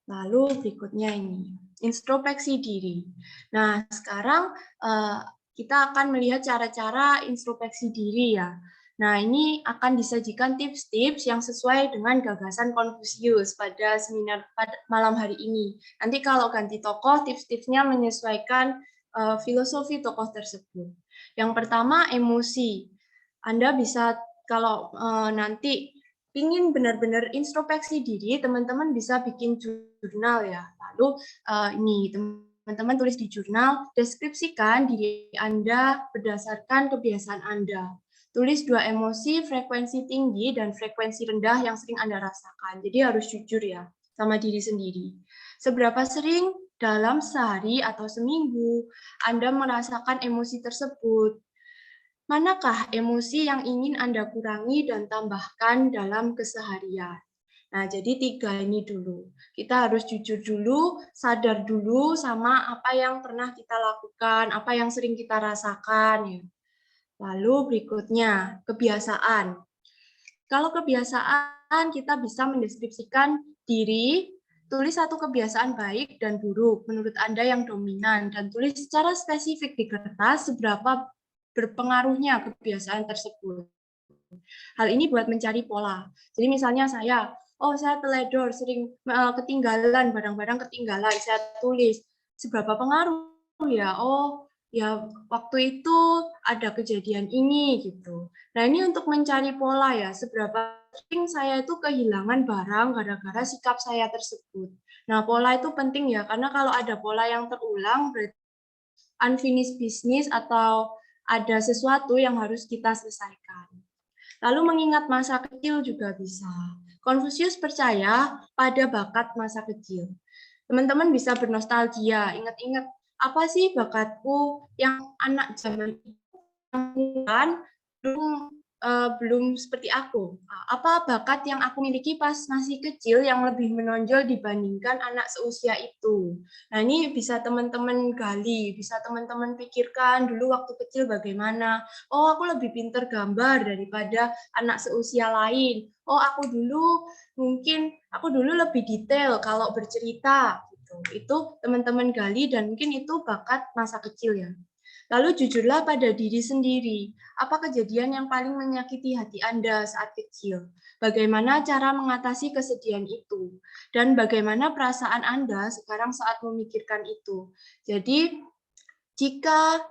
Lalu berikutnya ini, introspeksi diri. Nah, sekarang kita akan melihat cara-cara introspeksi diri ya. Nah, ini akan disajikan tips-tips yang sesuai dengan gagasan Confucius pada seminar pada malam hari ini. Nanti kalau ganti tokoh, tips-tipsnya menyesuaikan filosofi tokoh tersebut. Yang pertama, emosi. Anda bisa kalau nanti ingin benar-benar introspeksi diri, teman-teman bisa bikin jurnal ya. Lalu ini teman-teman tulis di jurnal, deskripsikan diri Anda berdasarkan kebiasaan Anda. Tulis 2 emosi, frekuensi tinggi dan frekuensi rendah yang sering Anda rasakan. Jadi harus jujur ya sama diri sendiri. Seberapa sering dalam sehari atau seminggu Anda merasakan emosi tersebut? Manakah emosi yang ingin Anda kurangi dan tambahkan dalam keseharian? Nah, jadi 3 ini dulu. Kita harus jujur dulu, sadar dulu sama apa yang pernah kita lakukan, apa yang sering kita rasakan. Ya. Lalu berikutnya, kebiasaan. Kalau kebiasaan, kita bisa mendeskripsikan diri, tulis 1 kebiasaan baik dan buruk menurut Anda yang dominan, dan tulis secara spesifik di kertas seberapa berpengaruhnya kebiasaan tersebut. Hal ini buat mencari pola. Jadi misalnya saya teledor, sering ketinggalan, barang-barang ketinggalan, saya tulis seberapa pengaruh ya, oh ya waktu itu ada kejadian ini gitu. Nah ini untuk mencari pola ya, seberapa sering saya itu kehilangan barang gara-gara sikap saya tersebut. Nah pola itu penting ya, karena kalau ada pola yang terulang berarti unfinished business atau ada sesuatu yang harus kita selesaikan. Lalu mengingat masa kecil juga bisa. Konfusius percaya pada bakat masa kecil. Teman-teman bisa bernostalgia, ingat-ingat apa sih bakatku yang anak zaman itu kan belum seperti aku. Apa bakat yang aku miliki pas masih kecil yang lebih menonjol dibandingkan anak seusia itu. Nah ini bisa teman-teman gali, bisa teman-teman pikirkan dulu waktu kecil bagaimana. Oh aku lebih pinter gambar daripada anak seusia lain. Oh aku dulu lebih detail kalau bercerita. Itu teman-teman gali dan mungkin itu bakat masa kecil ya. Lalu jujurlah pada diri sendiri. Apa kejadian yang paling menyakiti hati Anda saat kecil? Bagaimana cara mengatasi kesedihan itu? Dan bagaimana perasaan Anda sekarang saat memikirkan itu? Jadi, jika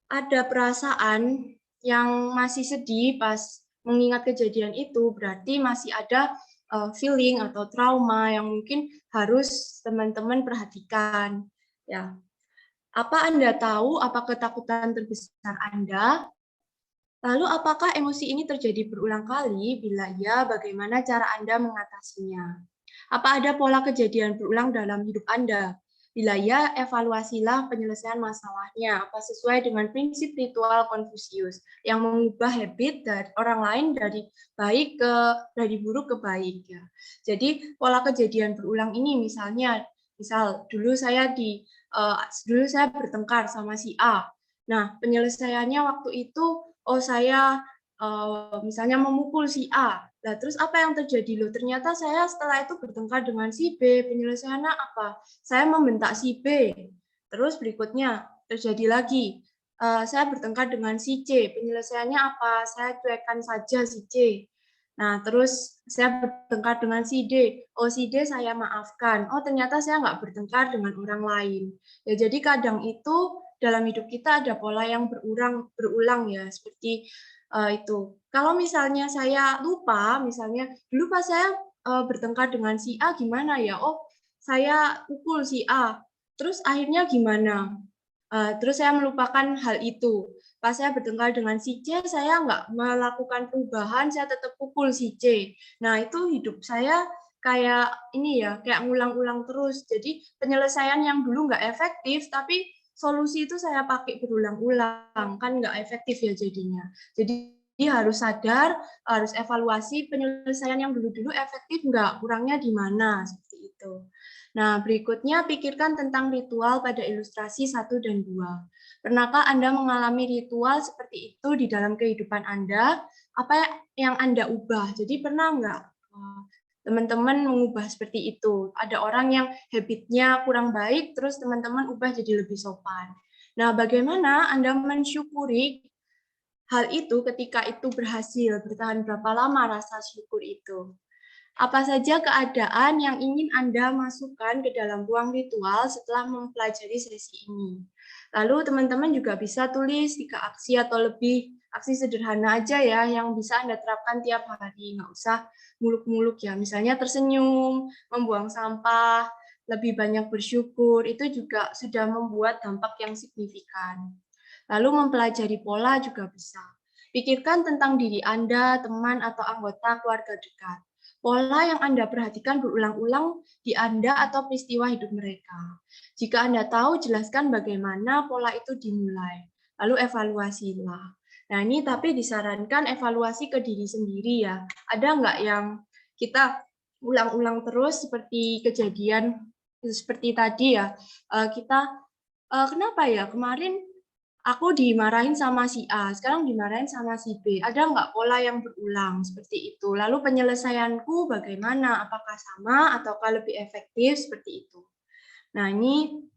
ada perasaan yang masih sedih pas mengingat kejadian itu, berarti masih ada feeling atau trauma yang mungkin harus teman-teman perhatikan. Ya, apa Anda tahu apa ketakutan terbesar Anda? Lalu apakah emosi ini terjadi berulang kali? Bila iya, bagaimana cara Anda mengatasinya? Apa ada pola kejadian berulang dalam hidup Anda? Bila iya, evaluasilah penyelesaian masalahnya. Apa sesuai dengan prinsip ritual Konfusius yang mengubah habit dari orang lain dari buruk ke baik ya. Jadi pola kejadian berulang ini misal dulu saya bertengkar sama si A. Nah, penyelesaiannya waktu itu saya misalnya memukul si A. Nah, terus apa yang terjadi loh? Ternyata saya setelah itu bertengkar dengan si B. Penyelesaiannya apa? Saya membentak si B. Terus berikutnya terjadi lagi. Saya bertengkar dengan si C. Penyelesaiannya apa? Saya cuekkan saja si C. Nah, terus saya bertengkar dengan si D. Oh, si D saya maafkan. Oh, ternyata saya nggak bertengkar dengan orang lain. Ya, jadi kadang itu dalam hidup kita ada pola yang berulang ya, seperti itu. Kalau misalnya saya lupa, misalnya dulu pas saya bertengkar dengan si A gimana ya? Oh, saya pukul si A. Terus akhirnya gimana? Terus saya melupakan hal itu. Pas saya bertengkar dengan si C, saya nggak melakukan perubahan, saya tetap pukul si C. Nah, itu hidup saya kayak ini ya, kayak ngulang-ulang terus. Jadi penyelesaian yang dulu nggak efektif, tapi solusi itu saya pakai berulang-ulang, kan nggak efektif ya jadinya. Jadi harus sadar, harus evaluasi penyelesaian yang dulu-dulu efektif nggak, kurangnya di mana, seperti itu. Nah, berikutnya pikirkan tentang ritual pada ilustrasi 1 dan 2. Pernahkah Anda mengalami ritual seperti itu di dalam kehidupan Anda? Apa yang Anda ubah? Jadi pernah nggak teman-teman mengubah seperti itu? Ada orang yang habitnya kurang baik, terus teman-teman ubah jadi lebih sopan. Nah, bagaimana Anda mensyukuri hal itu ketika itu berhasil? Bertahan berapa lama rasa syukur itu? Apa saja keadaan yang ingin Anda masukkan ke dalam ruang ritual setelah mempelajari sesi ini? Lalu teman-teman juga bisa tulis 3 aksi atau lebih aksi sederhana aja ya yang bisa Anda terapkan tiap hari. Nggak usah muluk-muluk ya. Misalnya tersenyum, membuang sampah, lebih banyak bersyukur, itu juga sudah membuat dampak yang signifikan. Lalu mempelajari pola juga bisa. Pikirkan tentang diri Anda, teman, atau anggota keluarga dekat. Pola yang Anda perhatikan berulang-ulang di Anda atau peristiwa hidup mereka. Jika Anda tahu, jelaskan bagaimana pola itu dimulai. Lalu evaluasilah. Nah ini tapi disarankan evaluasi ke diri sendiri ya. Ada nggak yang kita ulang-ulang terus seperti kejadian seperti tadi ya. Kenapa ya kemarin aku dimarahin sama si A, sekarang dimarahin sama si B. Ada nggak pola yang berulang seperti itu? Lalu penyelesaianku bagaimana? Apakah sama ataukah lebih efektif seperti itu? Nah, ini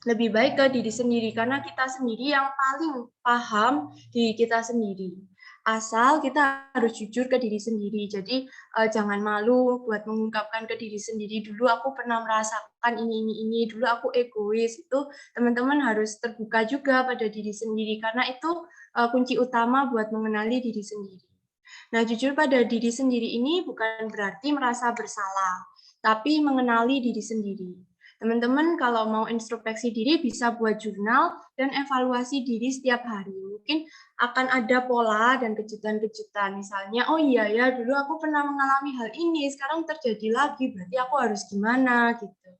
lebih baik ke diri sendiri karena kita sendiri yang paling paham diri kita sendiri. Asal kita harus jujur ke diri sendiri. Jadi jangan malu buat mengungkapkan ke diri sendiri, dulu aku pernah merasakan ini, dulu aku egois. Itu teman-teman harus terbuka juga pada diri sendiri, karena itu kunci utama buat mengenali diri sendiri. Nah, jujur pada diri sendiri ini bukan berarti merasa bersalah, tapi mengenali diri sendiri. Teman-teman kalau mau introspeksi diri bisa buat jurnal dan evaluasi diri setiap hari. Mungkin akan ada pola dan kejutan-kejutan. Misalnya, oh iya ya, dulu aku pernah mengalami hal ini, sekarang terjadi lagi, berarti aku harus gimana gitu.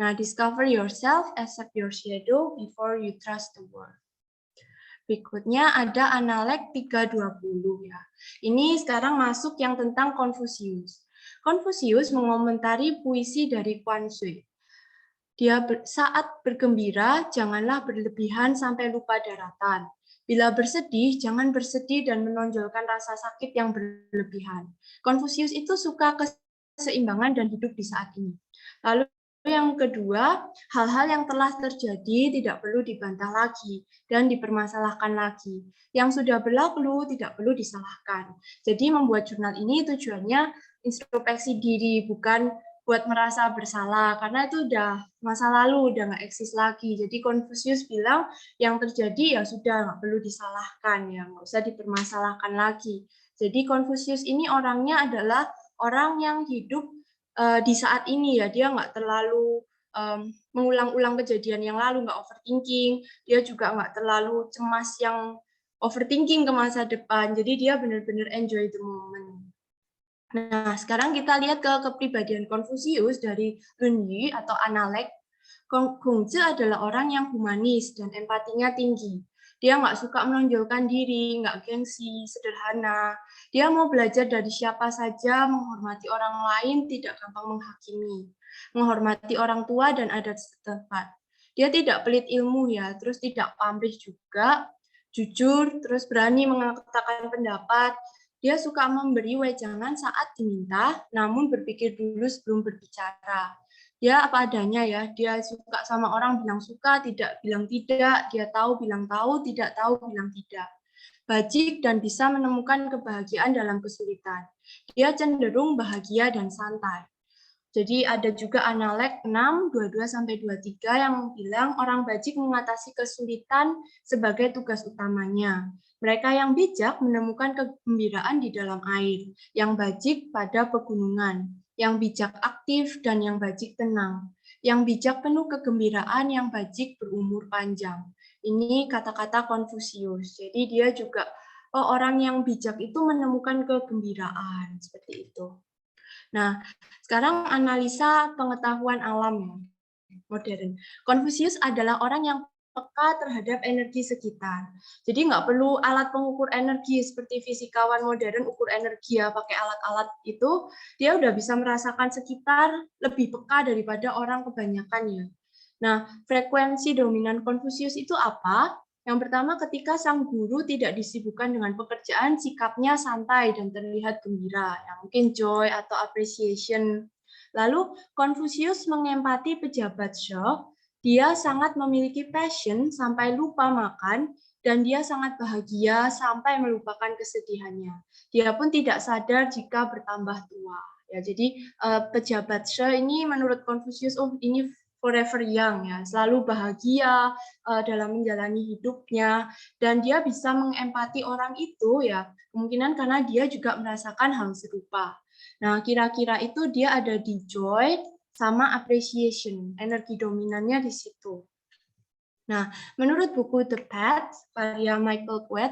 Nah, discover yourself, accept your shadow before you trust the world. Berikutnya ada Analek 320 ya. Ini sekarang masuk yang tentang Konfusius. Konfusius mengomentari puisi dari Quan Xue. Dia saat bergembira, janganlah berlebihan sampai lupa daratan. Bila bersedih, jangan bersedih dan menonjolkan rasa sakit yang berlebihan. Konfusius itu suka keseimbangan dan hidup di saat ini. Lalu yang kedua, hal-hal yang telah terjadi tidak perlu dibantah lagi dan dipermasalahkan lagi. Yang sudah berlalu tidak perlu disalahkan. Jadi membuat jurnal ini tujuannya introspeksi diri, bukan buat merasa bersalah, karena itu udah masa lalu, udah nggak eksis lagi. Jadi Konfusius bilang yang terjadi ya sudah, nggak perlu disalahkan, ya nggak usah dipermasalahkan lagi. Jadi Konfusius ini orangnya adalah orang yang hidup di saat ini ya, dia nggak terlalu mengulang-ulang kejadian yang lalu, nggak overthinking, dia juga nggak terlalu cemas yang overthinking ke masa depan. Jadi dia benar-benar enjoy the moment. Nah, sekarang kita lihat ke kepribadian Konfusius dari Lun Yu atau Analek. Gongzi adalah orang yang humanis dan empatinya tinggi. Dia nggak suka menonjolkan diri, nggak gengsi, sederhana. Dia mau belajar dari siapa saja, menghormati orang lain, tidak gampang menghakimi. Menghormati orang tua dan adat setempat. Dia tidak pelit ilmu ya, terus tidak pamrih juga, jujur, terus berani mengatakan pendapat. Dia suka memberi wejangan saat diminta, namun berpikir dulu sebelum berbicara. Dia apa adanya ya, dia suka sama orang bilang suka, tidak bilang tidak, dia tahu bilang tahu, tidak tahu bilang tidak. Bajik dan bisa menemukan kebahagiaan dalam kesulitan. Dia cenderung bahagia dan santai. Jadi ada juga Analek 6, 22-23 yang bilang orang bajik mengatasi kesulitan sebagai tugas utamanya. Mereka yang bijak menemukan kegembiraan di dalam air, yang bajik pada pegunungan, yang bijak aktif dan yang bajik tenang, yang bijak penuh kegembiraan, yang bajik berumur panjang. Ini kata-kata Konfusius. Jadi dia juga orang yang bijak itu menemukan kegembiraan, seperti itu. Nah, sekarang analisa pengetahuan alam ya, modern. Konfusius adalah orang yang peka terhadap energi sekitar. Jadi nggak perlu alat pengukur energi seperti fisikawan modern ukur energi ya, pakai alat-alat itu, dia udah bisa merasakan sekitar lebih peka daripada orang kebanyakan ya. Nah, frekuensi dominan Konfusius itu apa? Yang pertama, ketika sang guru tidak disibukkan dengan pekerjaan, sikapnya santai dan terlihat gembira, yang mungkin joy atau appreciation. Lalu, Konfusius mengempati pejabat show. Dia sangat memiliki passion sampai lupa makan, dan dia sangat bahagia sampai melupakan kesedihannya. Dia pun tidak sadar jika bertambah tua. Ya, jadi pejabat show ini menurut Konfusius, oh ini forever young ya, selalu bahagia dalam menjalani hidupnya, dan dia bisa mengempati orang itu ya, kemungkinan karena dia juga merasakan hal serupa. Nah, kira-kira itu dia ada di joy sama appreciation, energi dominannya di situ. Nah, menurut buku The Path, karya Michael Kwet,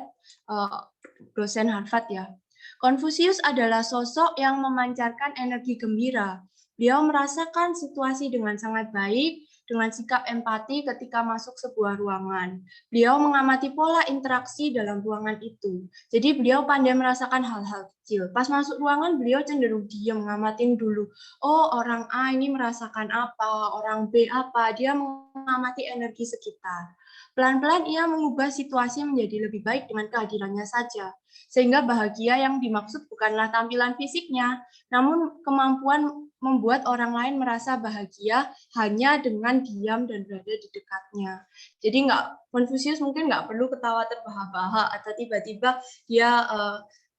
dosen Harvard ya, Konfusius adalah sosok yang memancarkan energi gembira. Beliau merasakan situasi dengan sangat baik, dengan sikap empati ketika masuk sebuah ruangan. Beliau mengamati pola interaksi dalam ruangan itu. Jadi beliau pandai merasakan hal-hal kecil. Pas masuk ruangan, beliau cenderung diam, ngamatin dulu. Oh, orang A ini merasakan apa, orang B apa. Dia mengamati energi sekitar. Pelan-pelan ia mengubah situasi menjadi lebih baik dengan kehadirannya saja. Sehingga bahagia yang dimaksud bukanlah tampilan fisiknya, namun kemampuan membuat orang lain merasa bahagia hanya dengan diam dan berada di dekatnya. Jadi Konfusius mungkin nggak perlu ketawa terbahak-bahak atau tiba-tiba dia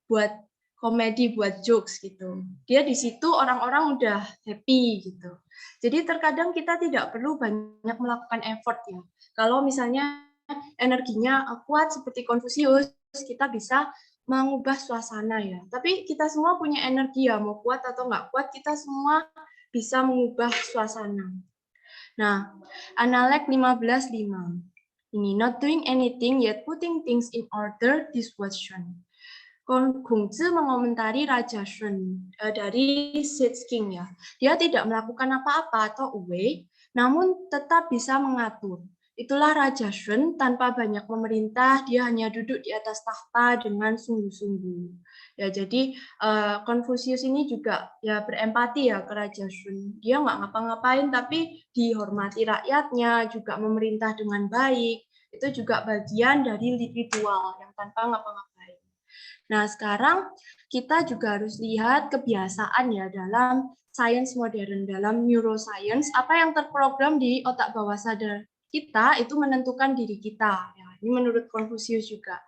buat komedi, buat jokes gitu. Dia di situ orang-orang udah happy gitu. Jadi terkadang kita tidak perlu banyak melakukan effort ya. Kalau misalnya energinya kuat seperti Konfusius, kita bisa mengubah suasana ya. Tapi kita semua punya energi ya, mau kuat atau nggak kuat, kita semua bisa mengubah suasana. Nah, Analek 15:5. Ini, not doing anything yet putting things in order, this was Shun. Gongzi mengomentari Raja Shun dari Sage King ya. Dia tidak melakukan apa-apa atau away, namun tetap bisa mengatur. Itulah Raja Shun, tanpa banyak memerintah, dia hanya duduk di atas tahta dengan sungguh-sungguh. Ya, jadi Konfusius ini juga ya berempati ya ke Raja Shun. Dia nggak ngapa-ngapain, tapi dihormati rakyatnya, juga memerintah dengan baik. Itu juga bagian dari ritual yang tanpa ngapa-ngapain. Nah, sekarang kita juga harus lihat kebiasaan ya dalam sains modern, dalam neuroscience, apa yang terprogram di otak bawah sadar kita itu menentukan diri kita. Ya, ini menurut Konfusius juga.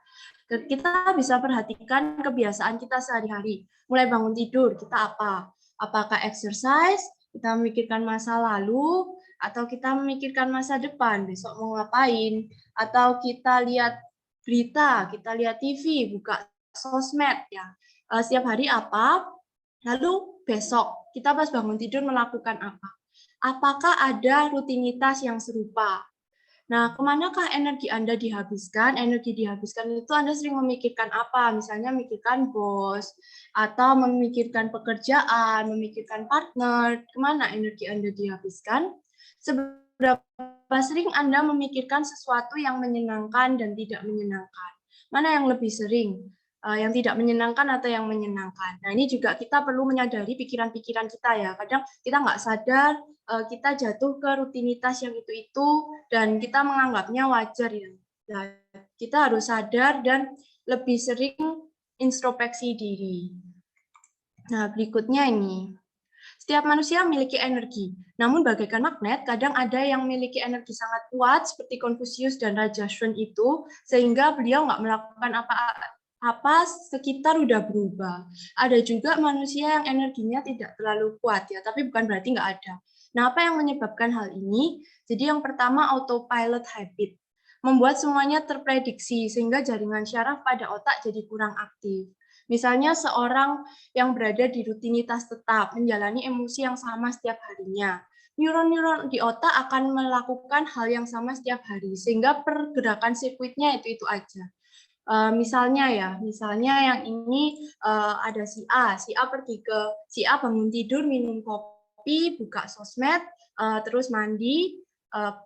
Kita bisa perhatikan kebiasaan kita sehari-hari. Mulai bangun tidur, kita apa? Apakah exercise, kita memikirkan masa lalu, atau kita memikirkan masa depan, besok mau ngapain, atau kita lihat berita, kita lihat TV, buka sosmed ya. Setiap hari apa, lalu besok kita pas bangun tidur melakukan apa. Apakah ada rutinitas yang serupa? Nah, kemanakah energi Anda dihabiskan? Energi dihabiskan itu Anda sering memikirkan apa? Misalnya memikirkan bos, atau memikirkan pekerjaan, memikirkan partner. Kemana energi Anda dihabiskan? Seberapa sering Anda memikirkan sesuatu yang menyenangkan dan tidak menyenangkan? Mana yang lebih sering? Yang tidak menyenangkan atau yang menyenangkan. Nah, ini juga kita perlu menyadari pikiran-pikiran kita ya. Kadang kita nggak sadar, kita jatuh ke rutinitas yang itu dan kita menganggapnya wajar ya. Nah, kita harus sadar dan lebih sering introspeksi diri. Nah, berikutnya ini. Setiap manusia memiliki energi, namun bagaikan magnet, kadang ada yang memiliki energi sangat kuat seperti Konfusius dan Raja Shun itu, sehingga beliau nggak melakukan apa sekitar udah berubah. Ada juga manusia yang energinya tidak terlalu kuat ya, tapi bukan berarti nggak ada. Nah, apa yang menyebabkan hal ini? Jadi yang pertama autopilot habit, membuat semuanya terprediksi sehingga jaringan syaraf pada otak jadi kurang aktif. Misalnya seorang yang berada di rutinitas tetap, menjalani emosi yang sama setiap harinya. Neuron-neuron di otak akan melakukan hal yang sama setiap hari, sehingga pergerakan sirkuitnya itu aja. Misalnya yang ini ada si A bangun tidur, minum kopi, buka sosmed, terus mandi,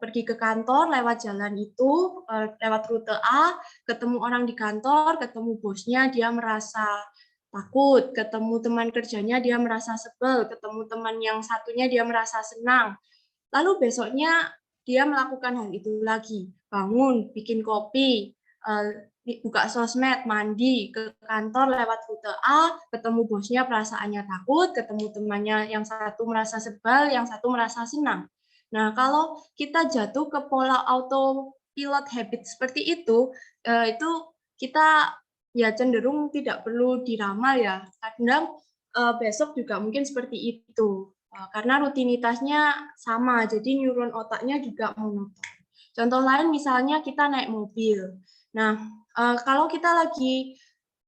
pergi ke kantor lewat jalan itu, lewat rute A, ketemu orang di kantor, ketemu bosnya, dia merasa takut, ketemu teman kerjanya, dia merasa sebel, ketemu teman yang satunya, dia merasa senang. Lalu besoknya dia melakukan hal itu lagi, bangun, bikin kopi, buka sosmed, mandi, ke kantor lewat rute A, ketemu bosnya perasaannya takut, ketemu temannya yang satu merasa sebel, yang satu merasa senang. Nah, kalau kita jatuh ke pola autopilot habit seperti itu kita ya cenderung tidak perlu diramal ya. Kadang besok juga mungkin seperti itu. Karena rutinitasnya sama, jadi neuron otaknya juga monoton. Contoh lain misalnya kita naik mobil. Nah, kalau kita lagi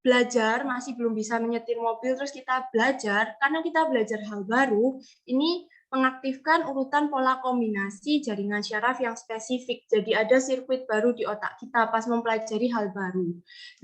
belajar, masih belum bisa menyetir mobil, terus kita belajar, karena kita belajar hal baru, ini mengaktifkan urutan pola kombinasi jaringan syaraf yang spesifik. Jadi ada sirkuit baru di otak kita pas mempelajari hal baru.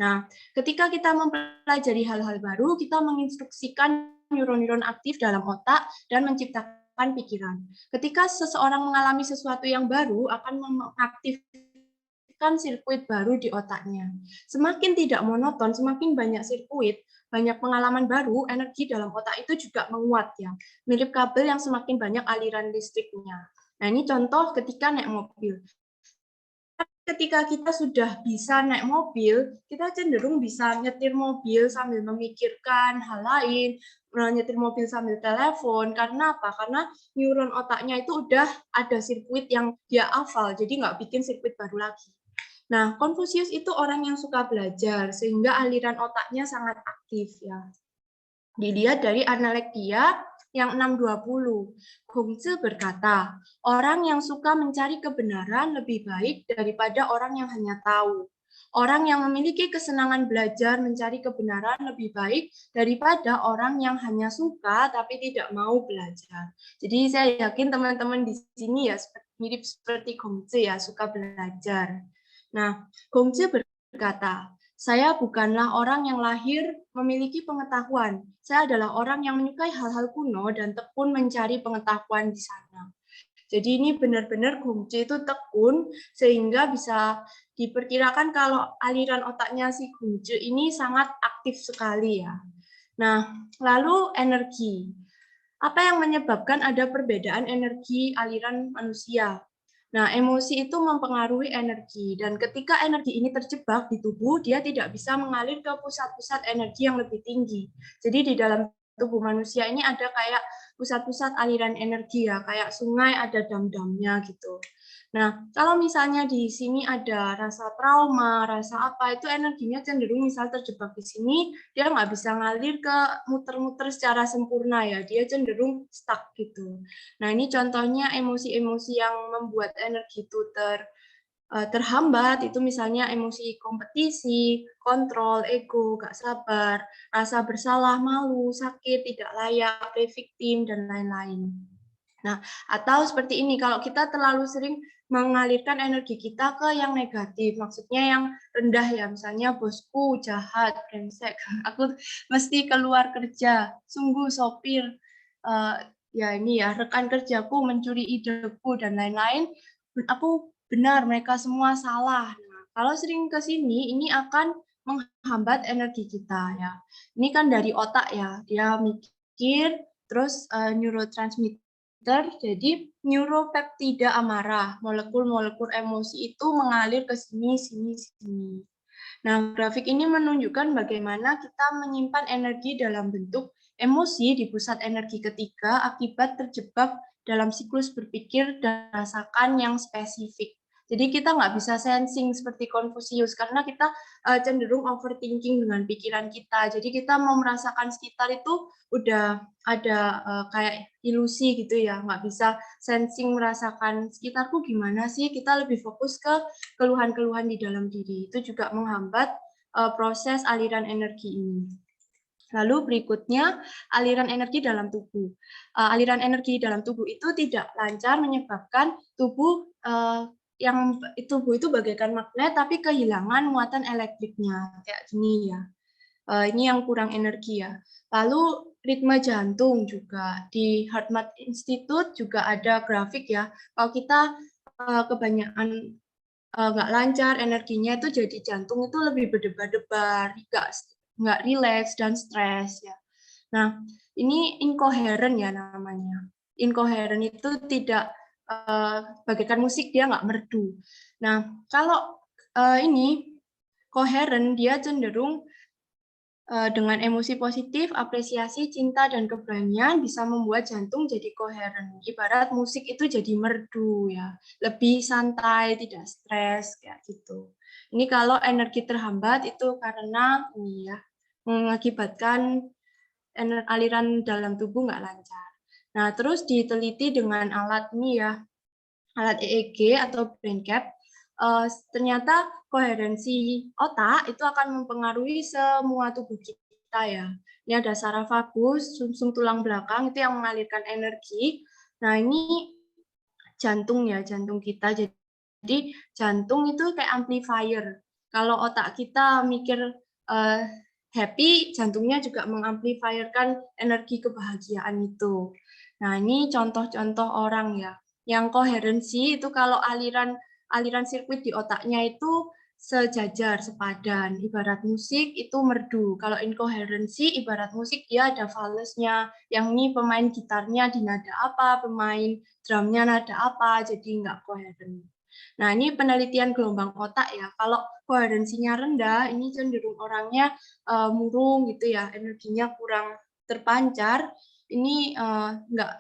Nah, ketika kita mempelajari hal-hal baru, kita menginstruksikan neuron-neuron aktif dalam otak dan menciptakan pikiran. Ketika seseorang mengalami sesuatu yang baru, akan mengaktifkan sirkuit baru di otaknya. Semakin tidak monoton, semakin banyak sirkuit, banyak pengalaman baru, energi dalam otak itu juga menguat ya. Mirip kabel yang semakin banyak aliran listriknya. Nah, ini contoh ketika naik mobil. ketika kita sudah bisa naik mobil, kita cenderung bisa nyetir mobil sambil memikirkan hal lain, nyetir mobil sambil telepon. Karena apa? Karena neuron otaknya itu udah ada sirkuit yang dia hafal, jadi nggak bikin sirkuit baru lagi. Nah, Konfusius itu orang yang suka belajar, sehingga aliran otaknya sangat aktif ya. Dilihat dari analek dia yang 620. Kongzi berkata, orang yang suka mencari kebenaran lebih baik daripada orang yang hanya tahu. Orang yang memiliki kesenangan belajar mencari kebenaran lebih baik daripada orang yang hanya suka tapi tidak mau belajar. Jadi saya yakin teman-teman di sini ya mirip seperti Kongzi ya, suka belajar. Nah, Kongzi berkata, saya bukanlah orang yang lahir memiliki pengetahuan. Saya adalah orang yang menyukai hal-hal kuno dan tekun mencari pengetahuan di sana. Jadi ini benar-benar Gongje itu tekun sehingga bisa diperkirakan kalau aliran otaknya si Gongje ini sangat aktif sekali ya. Nah, lalu energi. Apa yang menyebabkan ada perbedaan energi aliran manusia? Nah, emosi itu mempengaruhi energi, dan ketika energi ini terjebak di tubuh, dia tidak bisa mengalir ke pusat-pusat energi yang lebih tinggi. Jadi di dalam tubuh manusia ini ada kayak pusat-pusat aliran energi ya, kayak sungai ada dam-damnya gitu. Nah, kalau misalnya di sini ada rasa trauma, rasa apa, itu energinya cenderung misal terjebak di sini, dia nggak bisa ngalir ke muter-muter secara sempurna ya, dia cenderung stuck gitu. Nah, ini contohnya emosi-emosi yang membuat energi itu terhambat, itu misalnya emosi kompetisi, kontrol, ego, gak sabar, rasa bersalah, malu, sakit, tidak layak, play victim, dan lain-lain. Nah, atau seperti ini, kalau kita terlalu sering mengalirkan energi kita ke yang negatif, maksudnya yang rendah ya, misalnya bosku jahat, brengsek, aku mesti keluar kerja, sungguh sopir, ya ini ya, rekan kerjaku mencuri ideku, dan lain-lain, aku benar, mereka semua salah. Nah, kalau sering ke sini, ini akan menghambat energi kita ya. Ini kan dari otak ya, dia mikir, terus neurotransmitter. Jadi neuropeptida amarah, molekul-molekul emosi itu mengalir ke sini, sini, sini. Nah, grafik ini menunjukkan bagaimana kita menyimpan energi dalam bentuk emosi di pusat energi ketiga akibat terjebak dalam siklus berpikir dan rasakan yang spesifik. Jadi kita nggak bisa sensing seperti Confucius karena kita cenderung overthinking dengan pikiran kita. Jadi kita mau merasakan sekitar itu udah ada kayak ilusi gitu ya, nggak bisa sensing merasakan sekitarku gimana sih. Kita lebih fokus ke keluhan-keluhan di dalam diri. Itu juga menghambat proses aliran energi ini. Lalu berikutnya, aliran energi dalam tubuh. Aliran energi dalam tubuh itu tidak lancar menyebabkan tubuh tubuh itu bagaikan magnet tapi kehilangan muatan elektriknya kayak gini ya. Ini yang kurang energi ya. Lalu ritme jantung juga di HeartMath Institute juga ada grafik ya. Kalau kita kebanyakan nggak lancar energinya itu jadi jantung itu lebih berdebar-debar, nggak rileks dan stres ya. Nah, ini incoherent ya namanya. Incoherent itu tidak bagaikan musik, dia nggak merdu. Nah, kalau ini coherent, dia cenderung dengan emosi positif, apresiasi, cinta, dan keberanian bisa membuat jantung jadi koheren. Ibarat musik itu jadi merdu ya, lebih santai, tidak stres kayak gitu. Ini kalau energi terhambat itu karena ini ya mengakibatkan aliran dalam tubuh nggak lancar. Nah, terus diteliti dengan alat ini ya, alat EEG atau brain cap. Ternyata koherensi otak itu akan mempengaruhi semua tubuh kita ya. Ini ada saraf vagus, sumsum tulang belakang itu yang mengalirkan energi. Nah, ini jantung ya, jantung kita. Jadi jantung itu kayak amplifier. Kalau otak kita mikir happy, jantungnya juga mengamplifierkan energi kebahagiaan itu. Nah, ini contoh-contoh orang ya. Yang koherensi itu kalau aliran sirkuit di otaknya itu sejajar, sepadan. Ibarat musik itu merdu. Kalau inkoherensi, ibarat musik dia ada falesnya. Yang ini pemain gitarnya di nada apa, pemain drumnya nada apa, jadi nggak koheren. Nah, ini penelitian gelombang otak ya. Kalau koherensinya rendah, ini cenderung orangnya murung gitu ya, energinya kurang terpancar. Ini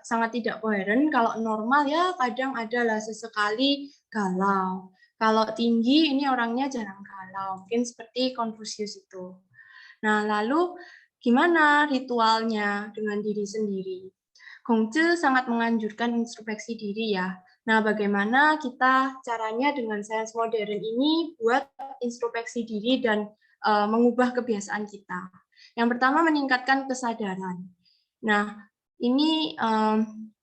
sangat tidak koheren. Kalau normal ya kadang adalah sesekali galau. Kalau tinggi ini orangnya jarang galau, mungkin seperti Confucius itu. Nah, lalu gimana ritualnya dengan diri sendiri? Gongzi sangat menganjurkan introspeksi diri ya. Nah, bagaimana kita caranya dengan sains modern ini buat introspeksi diri dan mengubah kebiasaan kita. Yang pertama meningkatkan kesadaran. Nah, ini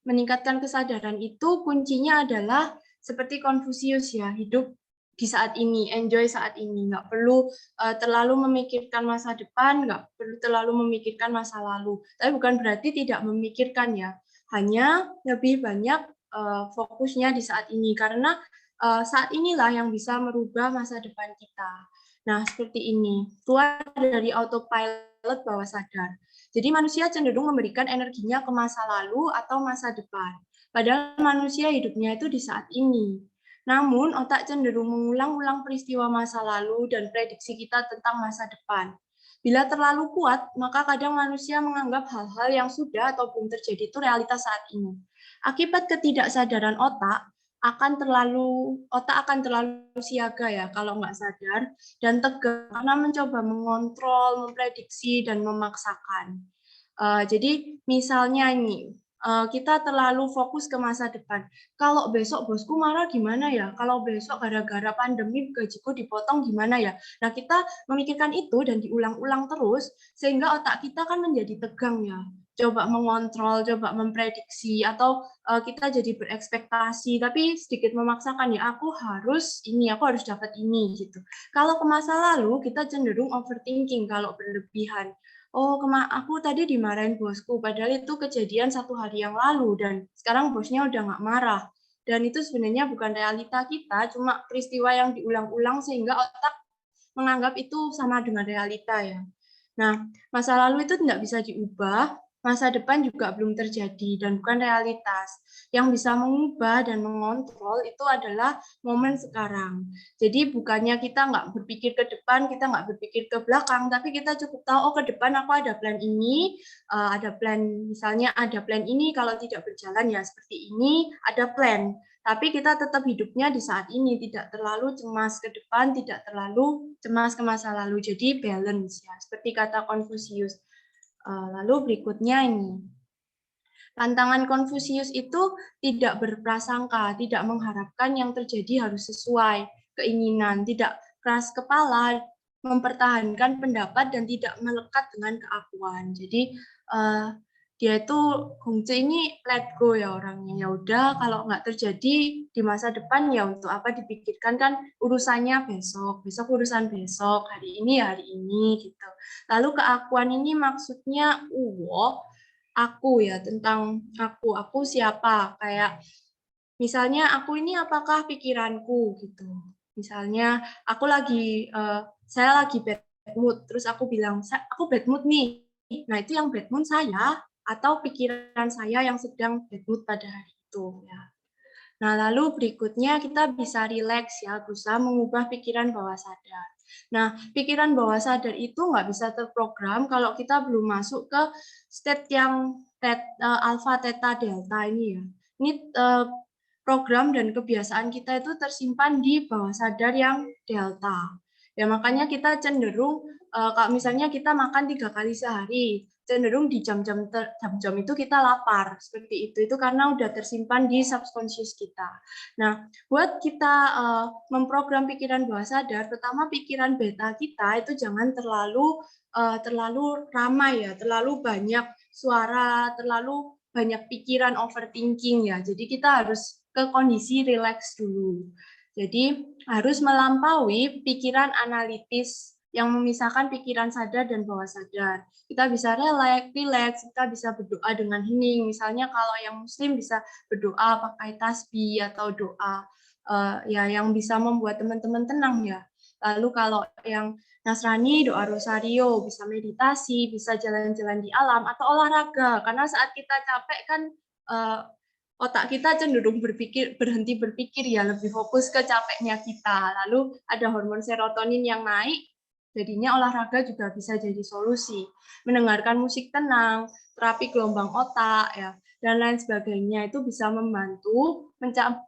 meningkatkan kesadaran itu kuncinya adalah seperti Confucius ya, hidup di saat ini, enjoy saat ini, nggak perlu terlalu memikirkan masa depan, nggak perlu terlalu memikirkan masa lalu. Tapi bukan berarti tidak memikirkan ya, hanya lebih banyak fokusnya di saat ini, karena saat inilah yang bisa merubah masa depan kita. Nah, seperti ini, keluar dari autopilot bawah sadar. Jadi manusia cenderung memberikan energinya ke masa lalu atau masa depan. Padahal manusia hidupnya itu di saat ini. Namun, otak cenderung mengulang-ulang peristiwa masa lalu dan prediksi kita tentang masa depan. Bila terlalu kuat, maka kadang manusia menganggap hal-hal yang sudah atau belum terjadi itu realitas saat ini. Akibat ketidaksadaran otak akan terlalu siaga ya kalau nggak sadar dan tegang karena mencoba mengontrol, memprediksi dan memaksakan. Jadi misalnya ini kita terlalu fokus ke masa depan. Kalau besok bosku marah gimana ya? Kalau besok gara-gara pandemi gajiku dipotong gimana ya? Nah, kita memikirkan itu dan diulang-ulang terus sehingga otak kita kan menjadi tegang ya. Coba mengontrol, coba memprediksi, atau kita jadi berekspektasi, tapi sedikit memaksakan ya, aku harus dapat ini gitu. Kalau ke masa lalu kita cenderung overthinking kalau berlebihan. Oh, aku tadi dimarahin bosku, padahal itu kejadian 1 hari yang lalu dan sekarang bosnya udah nggak marah. Dan itu sebenarnya bukan realita kita, cuma peristiwa yang diulang-ulang sehingga otak menganggap itu sama dengan realita ya. Nah, masa lalu itu tidak bisa diubah, masa depan juga belum terjadi dan bukan realitas. Yang bisa mengubah dan mengontrol itu adalah momen sekarang. Jadi bukannya kita nggak berpikir ke depan, kita nggak berpikir ke belakang, tapi kita cukup tahu, oh ke depan aku ada plan ini, misalnya ada plan ini, kalau tidak berjalan ya seperti ini, ada plan. Tapi kita tetap hidupnya di saat ini, tidak terlalu cemas ke depan, tidak terlalu cemas ke masa lalu. Jadi balance ya, seperti kata Confucius. Lalu berikutnya ini, tantangan Confucius itu tidak berprasangka, tidak mengharapkan yang terjadi harus sesuai keinginan, tidak keras kepala, mempertahankan pendapat dan tidak melekat dengan keakuan. Jadi dia itu Gongzi ini let go ya orangnya. Ya udah kalau nggak terjadi di masa depan ya untuk apa dipikirkan, kan urusannya besok, besok urusan besok, hari ini ya hari ini gitu. Lalu keakuan ini maksudnya aku ya, tentang aku siapa, kayak misalnya aku ini apakah pikiranku gitu. Misalnya saya lagi bad mood, terus aku bilang aku bad mood nih. Nah, itu yang bad mood saya atau pikiran saya yang sedang bad mood pada hari itu ya. Nah, lalu berikutnya kita bisa rileks ya, berusaha mengubah pikiran bawah sadar. Nah, pikiran bawah sadar itu nggak bisa terprogram kalau kita belum masuk ke state yang alpha, theta, delta ini ya. Ini program dan kebiasaan kita itu tersimpan di bawah sadar yang delta. Ya, makanya kita cenderung, kalau misalnya kita makan 3 kali sehari, cenderung di jam-jam itu kita lapar, seperti itu karena udah tersimpan di subconscious kita. Nah, buat kita memprogram pikiran bawah sadar, pertama pikiran beta kita itu jangan terlalu ramai ya, terlalu banyak suara, terlalu banyak pikiran overthinking ya. Jadi kita harus ke kondisi relax dulu. Jadi harus melampaui pikiran analitis yang memisahkan pikiran sadar dan bawah sadar. Kita bisa relax, kita bisa berdoa dengan hening. Misalnya kalau yang muslim bisa berdoa pakai tasbih atau doa ya yang bisa membuat teman-teman tenang ya. Lalu kalau yang Nasrani doa rosario, bisa meditasi, bisa jalan-jalan di alam atau olahraga. Karena saat kita capek kan otak kita cenderung berhenti berpikir ya, lebih fokus ke capeknya kita. Lalu ada hormon serotonin yang naik, jadinya olahraga juga bisa jadi solusi. Mendengarkan musik tenang, terapi gelombang otak ya, dan lain sebagainya itu bisa membantu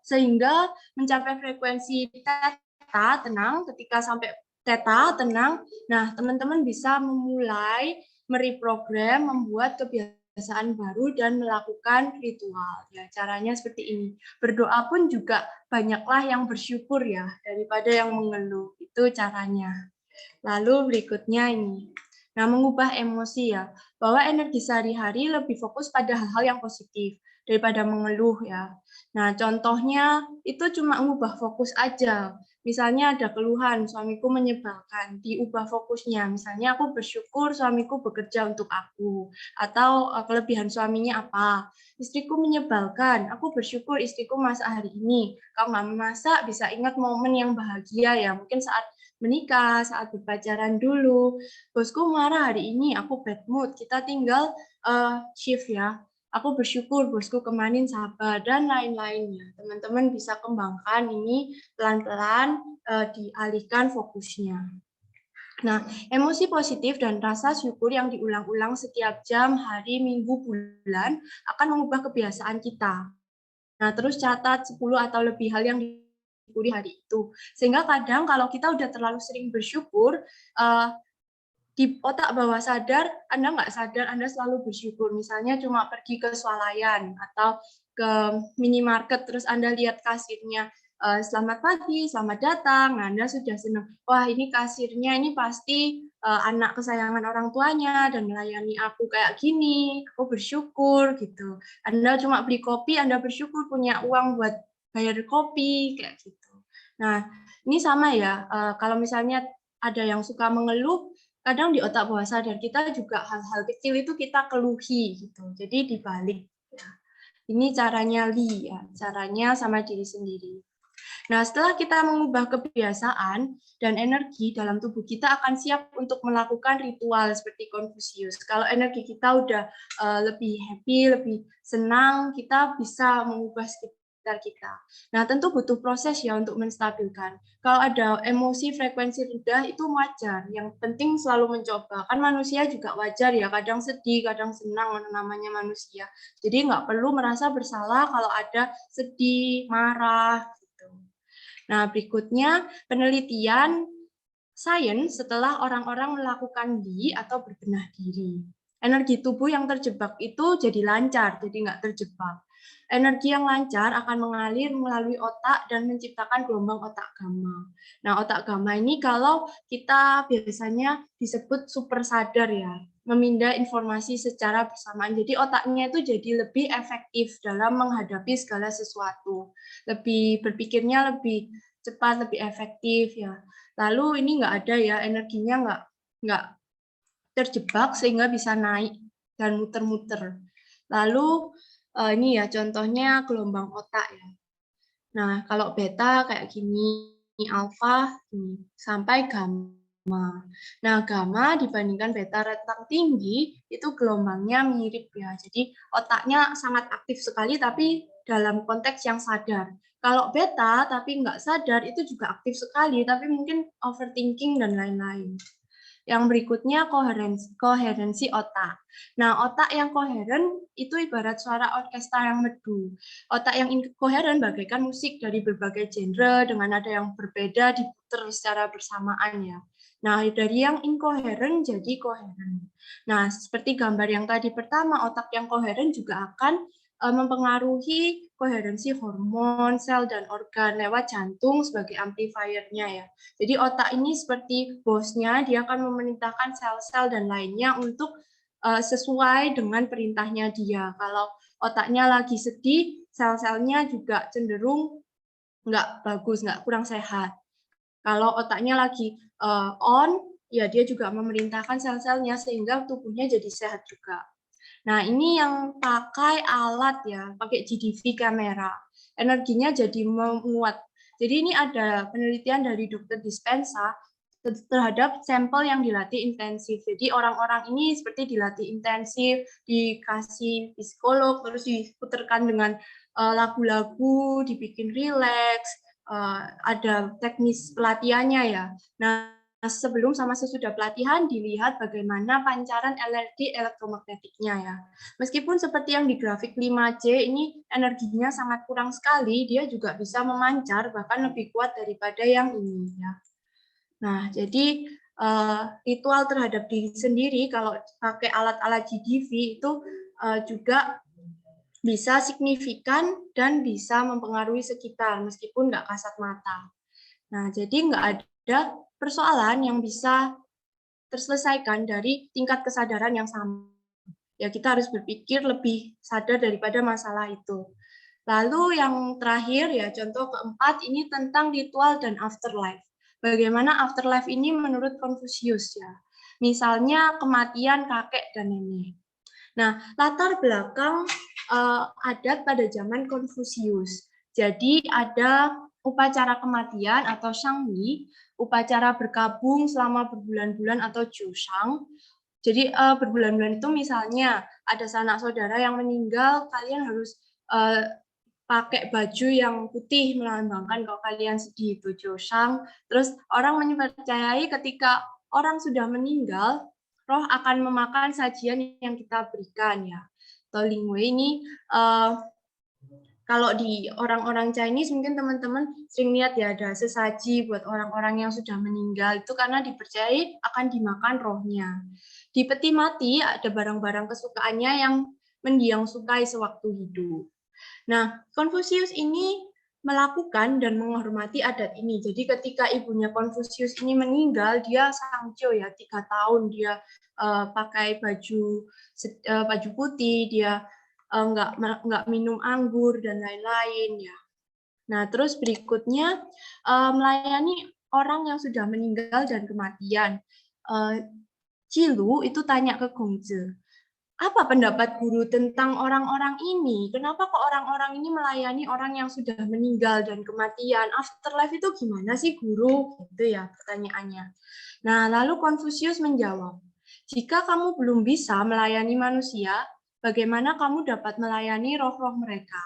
sehingga mencapai frekuensi theta tenang. Ketika sampai theta tenang, nah teman-teman bisa memulai mereprogram, membuat kebiasaan baru dan melakukan ritual. Ya, caranya seperti ini. Berdoa pun juga banyaklah yang bersyukur ya daripada yang mengeluh. Itu caranya. Lalu berikutnya ini. Nah, mengubah emosi ya. Bahwa energi sehari-hari lebih fokus pada hal-hal yang positif daripada mengeluh ya. Nah, contohnya itu cuma mengubah fokus aja. Misalnya ada keluhan, suamiku menyebalkan, diubah fokusnya. Misalnya aku bersyukur suamiku bekerja untuk aku. Atau kelebihan suaminya apa. Istriku menyebalkan, aku bersyukur istriku masak hari ini. Kalau nggak memasak, bisa ingat momen yang bahagia ya. Mungkin saat menikah, saat berpacaran dulu. Bosku marah hari ini, aku bad mood. Kita tinggal shift ya. Aku bersyukur bosku kemarin sabar dan lain-lainnya. Teman-teman bisa kembangkan ini pelan-pelan dialihkan fokusnya. Nah, emosi positif dan rasa syukur yang diulang-ulang setiap jam, hari, minggu, bulan akan mengubah kebiasaan kita. Nah, terus catat 10 atau lebih hal yang disyukuri hari itu. Sehingga kadang kalau kita udah terlalu sering bersyukur, di otak bawah sadar, Anda nggak sadar Anda selalu bersyukur. Misalnya cuma pergi ke swalayan atau ke minimarket, terus Anda lihat kasirnya, selamat pagi, selamat datang, nah Anda sudah senang. Wah, ini kasirnya ini pasti anak kesayangan orang tuanya dan melayani aku kayak gini, aku bersyukur gitu. Anda cuma beli kopi, Anda bersyukur punya uang buat bayar kopi, kayak gitu. Nah, ini sama ya, kalau misalnya ada yang suka mengeluh, kadang di otak bawah sadar kita juga hal-hal kecil itu kita keluhi gitu. Jadi dibalik ya. Ini caranya Lee ya, caranya sama diri sendiri. Nah, setelah kita mengubah kebiasaan dan energi dalam tubuh kita akan siap untuk melakukan ritual seperti Confucius. Kalau energi kita udah lebih happy, lebih senang, kita bisa mengubah sekitar kita. Nah, tentu butuh proses ya untuk menstabilkan. Kalau ada emosi frekuensi rendah itu wajar. Yang penting selalu mencoba. Kan manusia juga wajar ya, kadang sedih, kadang senang, namanya manusia. Jadi nggak perlu merasa bersalah kalau ada sedih, marah, gitu. Nah, berikutnya penelitian sains setelah orang-orang melakukan atau berbenah diri. Energi tubuh yang terjebak itu jadi lancar, jadi nggak terjebak. Energi yang lancar akan mengalir melalui otak dan menciptakan gelombang otak gamma. Nah, otak gamma ini kalau kita biasanya disebut super sadar ya, memindah informasi secara bersamaan. Jadi otaknya itu jadi lebih efektif dalam menghadapi segala sesuatu. Lebih berpikirnya lebih cepat, lebih efektif ya. Lalu ini nggak ada ya, energinya nggak terjebak sehingga bisa naik dan muter-muter. Lalu ini ya contohnya gelombang otak ya. Nah, kalau beta kayak gini, alfa gini, sampai gamma. Nah, gamma dibandingkan beta rentang tinggi itu gelombangnya mirip ya. Jadi otaknya sangat aktif sekali tapi dalam konteks yang sadar. Kalau beta tapi nggak sadar itu juga aktif sekali tapi mungkin overthinking dan lain-lain. Yang berikutnya koherensi otak. Nah, otak yang koheren itu ibarat suara orkestra yang merdu. Otak yang inkoheren bagaikan musik dari berbagai genre dengan nada yang berbeda diputar secara bersamaan ya. Nah, dari yang inkoheren jadi koheren. Nah, seperti gambar yang tadi pertama, otak yang koheren juga akan mempengaruhi koherensi hormon, sel, dan organ lewat jantung sebagai amplifiernya ya. Jadi otak ini seperti bosnya, dia akan memerintahkan sel-sel dan lainnya untuk sesuai dengan perintahnya dia. Kalau otaknya lagi sedih, sel-selnya juga cenderung nggak bagus, nggak kurang sehat. Kalau otaknya lagi on, ya dia juga memerintahkan sel-selnya sehingga tubuhnya jadi sehat juga. Nah, ini yang pakai alat ya, pakai GDV kamera. Energinya jadi menguat. Jadi ini ada penelitian dari Dr. Dispenza terhadap sampel yang dilatih intensif. Jadi orang-orang ini seperti dilatih intensif, dikasih psikolog, terus diputarkan dengan lagu-lagu, dibikin rileks, ada teknis pelatihannya ya. Nah, sebelum sama sesudah pelatihan dilihat bagaimana pancaran energi elektromagnetiknya ya. Meskipun seperti yang di grafik 5C ini energinya sangat kurang sekali, dia juga bisa memancar bahkan lebih kuat daripada yang ini ya. Nah, jadi ritual terhadap diri sendiri kalau pakai alat-alat GDV itu juga bisa signifikan dan bisa mempengaruhi sekitar meskipun nggak kasat mata. Nah, jadi nggak ada persoalan yang bisa terselesaikan dari tingkat kesadaran yang sama. Ya, kita harus berpikir lebih sadar daripada masalah itu. Lalu yang terakhir ya, contoh keempat ini tentang ritual dan afterlife. Bagaimana afterlife ini menurut Confucius ya. Misalnya kematian kakek dan nenek. Nah, latar belakang adat pada zaman Confucius. Jadi ada upacara kematian atau shangwi, upacara berkabung selama berbulan-bulan atau jushang. Jadi berbulan-bulan itu misalnya ada sanak saudara yang meninggal, kalian harus pakai baju yang putih melambangkan kalau kalian sedih, itu jushang. Terus orang mempercayai ketika orang sudah meninggal, roh akan memakan sajian yang kita berikan ya. Tolingwei ini kalau di orang-orang Chinese mungkin teman-teman sering lihat ya ada sesaji buat orang-orang yang sudah meninggal itu karena dipercayai akan dimakan rohnya. Di peti mati ada barang-barang kesukaannya yang mendiang sukai sewaktu hidup. Nah, Confucius ini melakukan dan menghormati adat ini. Jadi ketika ibunya Confucius ini meninggal, dia sangjo ya 3 tahun dia pakai baju putih, dia nggak minum anggur dan lain-lain ya. Nah, terus berikutnya melayani orang yang sudah meninggal dan kematian. Cilu itu tanya ke Gongzi, apa pendapat guru tentang orang-orang ini? Kenapa kok orang-orang ini melayani orang yang sudah meninggal dan kematian? Afterlife itu gimana sih guru? Itu ya pertanyaannya. Nah, lalu Confucius menjawab, jika kamu belum bisa melayani manusia, bagaimana kamu dapat melayani roh-roh mereka?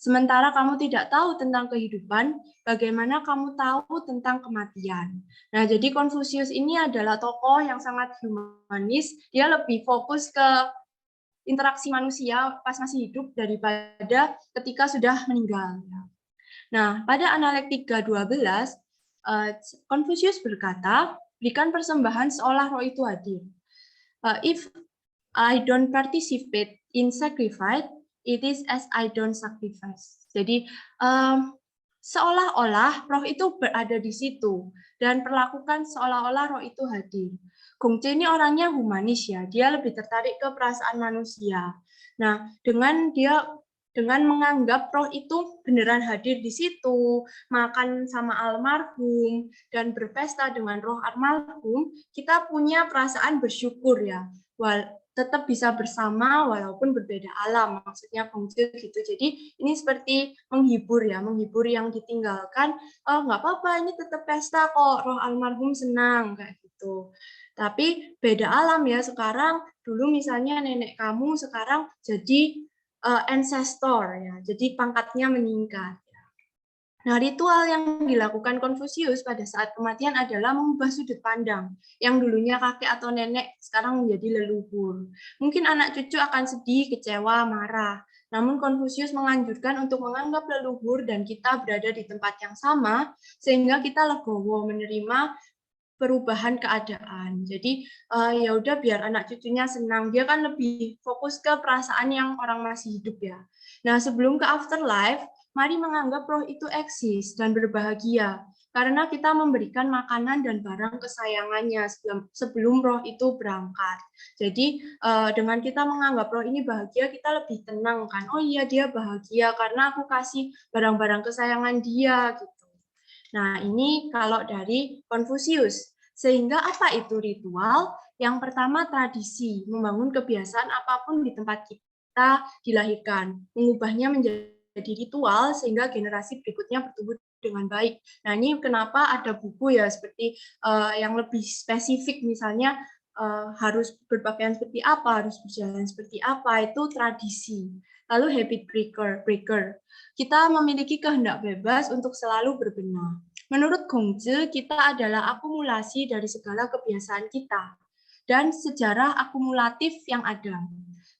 Sementara kamu tidak tahu tentang kehidupan, bagaimana kamu tahu tentang kematian? Nah, jadi Confucius ini adalah tokoh yang sangat humanis. Dia lebih fokus ke interaksi manusia pas masih hidup daripada ketika sudah meninggal. Nah, pada analektika 12, Confucius berkata, berikan persembahan seolah roh itu hadir. If I don't participate in sacrifice, it is as I don't sacrifice. Jadi, seolah-olah roh itu berada di situ dan perlakukan seolah-olah roh itu hadir. Gongzi ini orangnya humanis ya, dia lebih tertarik ke perasaan manusia. Nah, dengan menganggap roh itu beneran hadir di situ, makan sama almarhum, dan berpesta dengan roh almarhum, kita punya perasaan bersyukur ya. Tetap bisa bersama walaupun berbeda alam, maksudnya Gongzi gitu. Jadi ini seperti menghibur ya, menghibur yang ditinggalkan. Oh nggak apa-apa, ini tetap pesta kok, roh almarhum senang kayak gitu. Tapi beda alam ya sekarang. Dulu misalnya nenek kamu sekarang jadi ancestor ya, jadi pangkatnya meningkat. Nah, ritual yang dilakukan Confucius pada saat kematian adalah mengubah sudut pandang. Yang dulunya kakek atau nenek sekarang menjadi leluhur. Mungkin anak cucu akan sedih, kecewa, marah. Namun Confucius menganjurkan untuk menganggap leluhur dan kita berada di tempat yang sama, sehingga kita legowo menerima perubahan keadaan. Jadi ya udah biar anak cucunya senang. Dia kan lebih fokus ke perasaan yang orang masih hidup ya. Nah, sebelum ke afterlife, mari menganggap roh itu eksis dan berbahagia. Karena kita memberikan makanan dan barang kesayangannya sebelum roh itu berangkat. Jadi dengan kita menganggap roh ini bahagia, kita lebih tenang kan. Oh iya dia bahagia karena aku kasih barang-barang kesayangan dia gitu. Nah, ini kalau dari Confucius. Sehingga apa itu ritual? Yang pertama tradisi, membangun kebiasaan apapun di tempat kita dilahirkan, mengubahnya menjadi ritual sehingga generasi berikutnya bertumbuh dengan baik. Nah, ini kenapa ada buku ya seperti yang lebih spesifik, misalnya harus berpakaian seperti apa, harus berjalan seperti apa, itu tradisi. Lalu habit breaker. Kita memiliki kehendak bebas untuk selalu berbenah. Menurut Gongzi, kita adalah akumulasi dari segala kebiasaan kita dan sejarah akumulatif yang ada.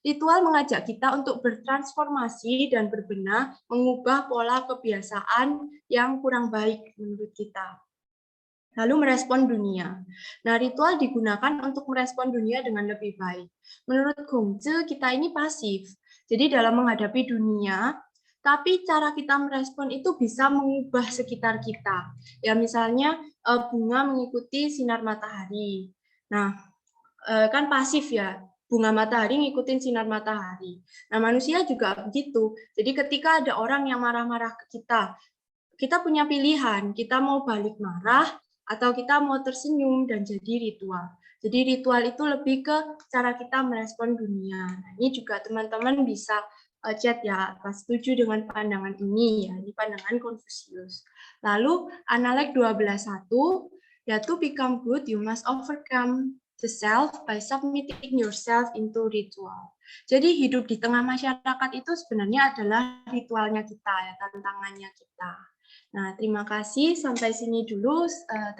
Ritual mengajak kita untuk bertransformasi dan berbenah, mengubah pola kebiasaan yang kurang baik menurut kita. Lalu merespon dunia. Nah, ritual digunakan untuk merespon dunia dengan lebih baik. Menurut Gongzi, kita ini pasif. Jadi dalam menghadapi dunia, tapi cara kita merespon itu bisa mengubah sekitar kita. Ya, misalnya bunga mengikuti sinar matahari. Nah, kan pasif ya, bunga matahari ngikutin sinar matahari. Nah, manusia juga begitu. Jadi ketika ada orang yang marah-marah ke kita punya pilihan, kita mau balik marah atau kita mau tersenyum dan jadi ritual. Jadi ritual itu lebih ke cara kita merespon dunia. Nah, ini juga teman-teman bisa chat ya, atas setuju dengan pandangan ini ya, ini pandangan Confucius. Lalu Analek 12.1, ya to become good you must overcome the self by submitting yourself into ritual. Jadi hidup di tengah masyarakat itu sebenarnya adalah ritualnya kita ya, tantangannya kita. Nah, terima kasih. Sampai sini dulu,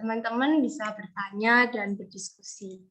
teman-teman bisa bertanya dan berdiskusi.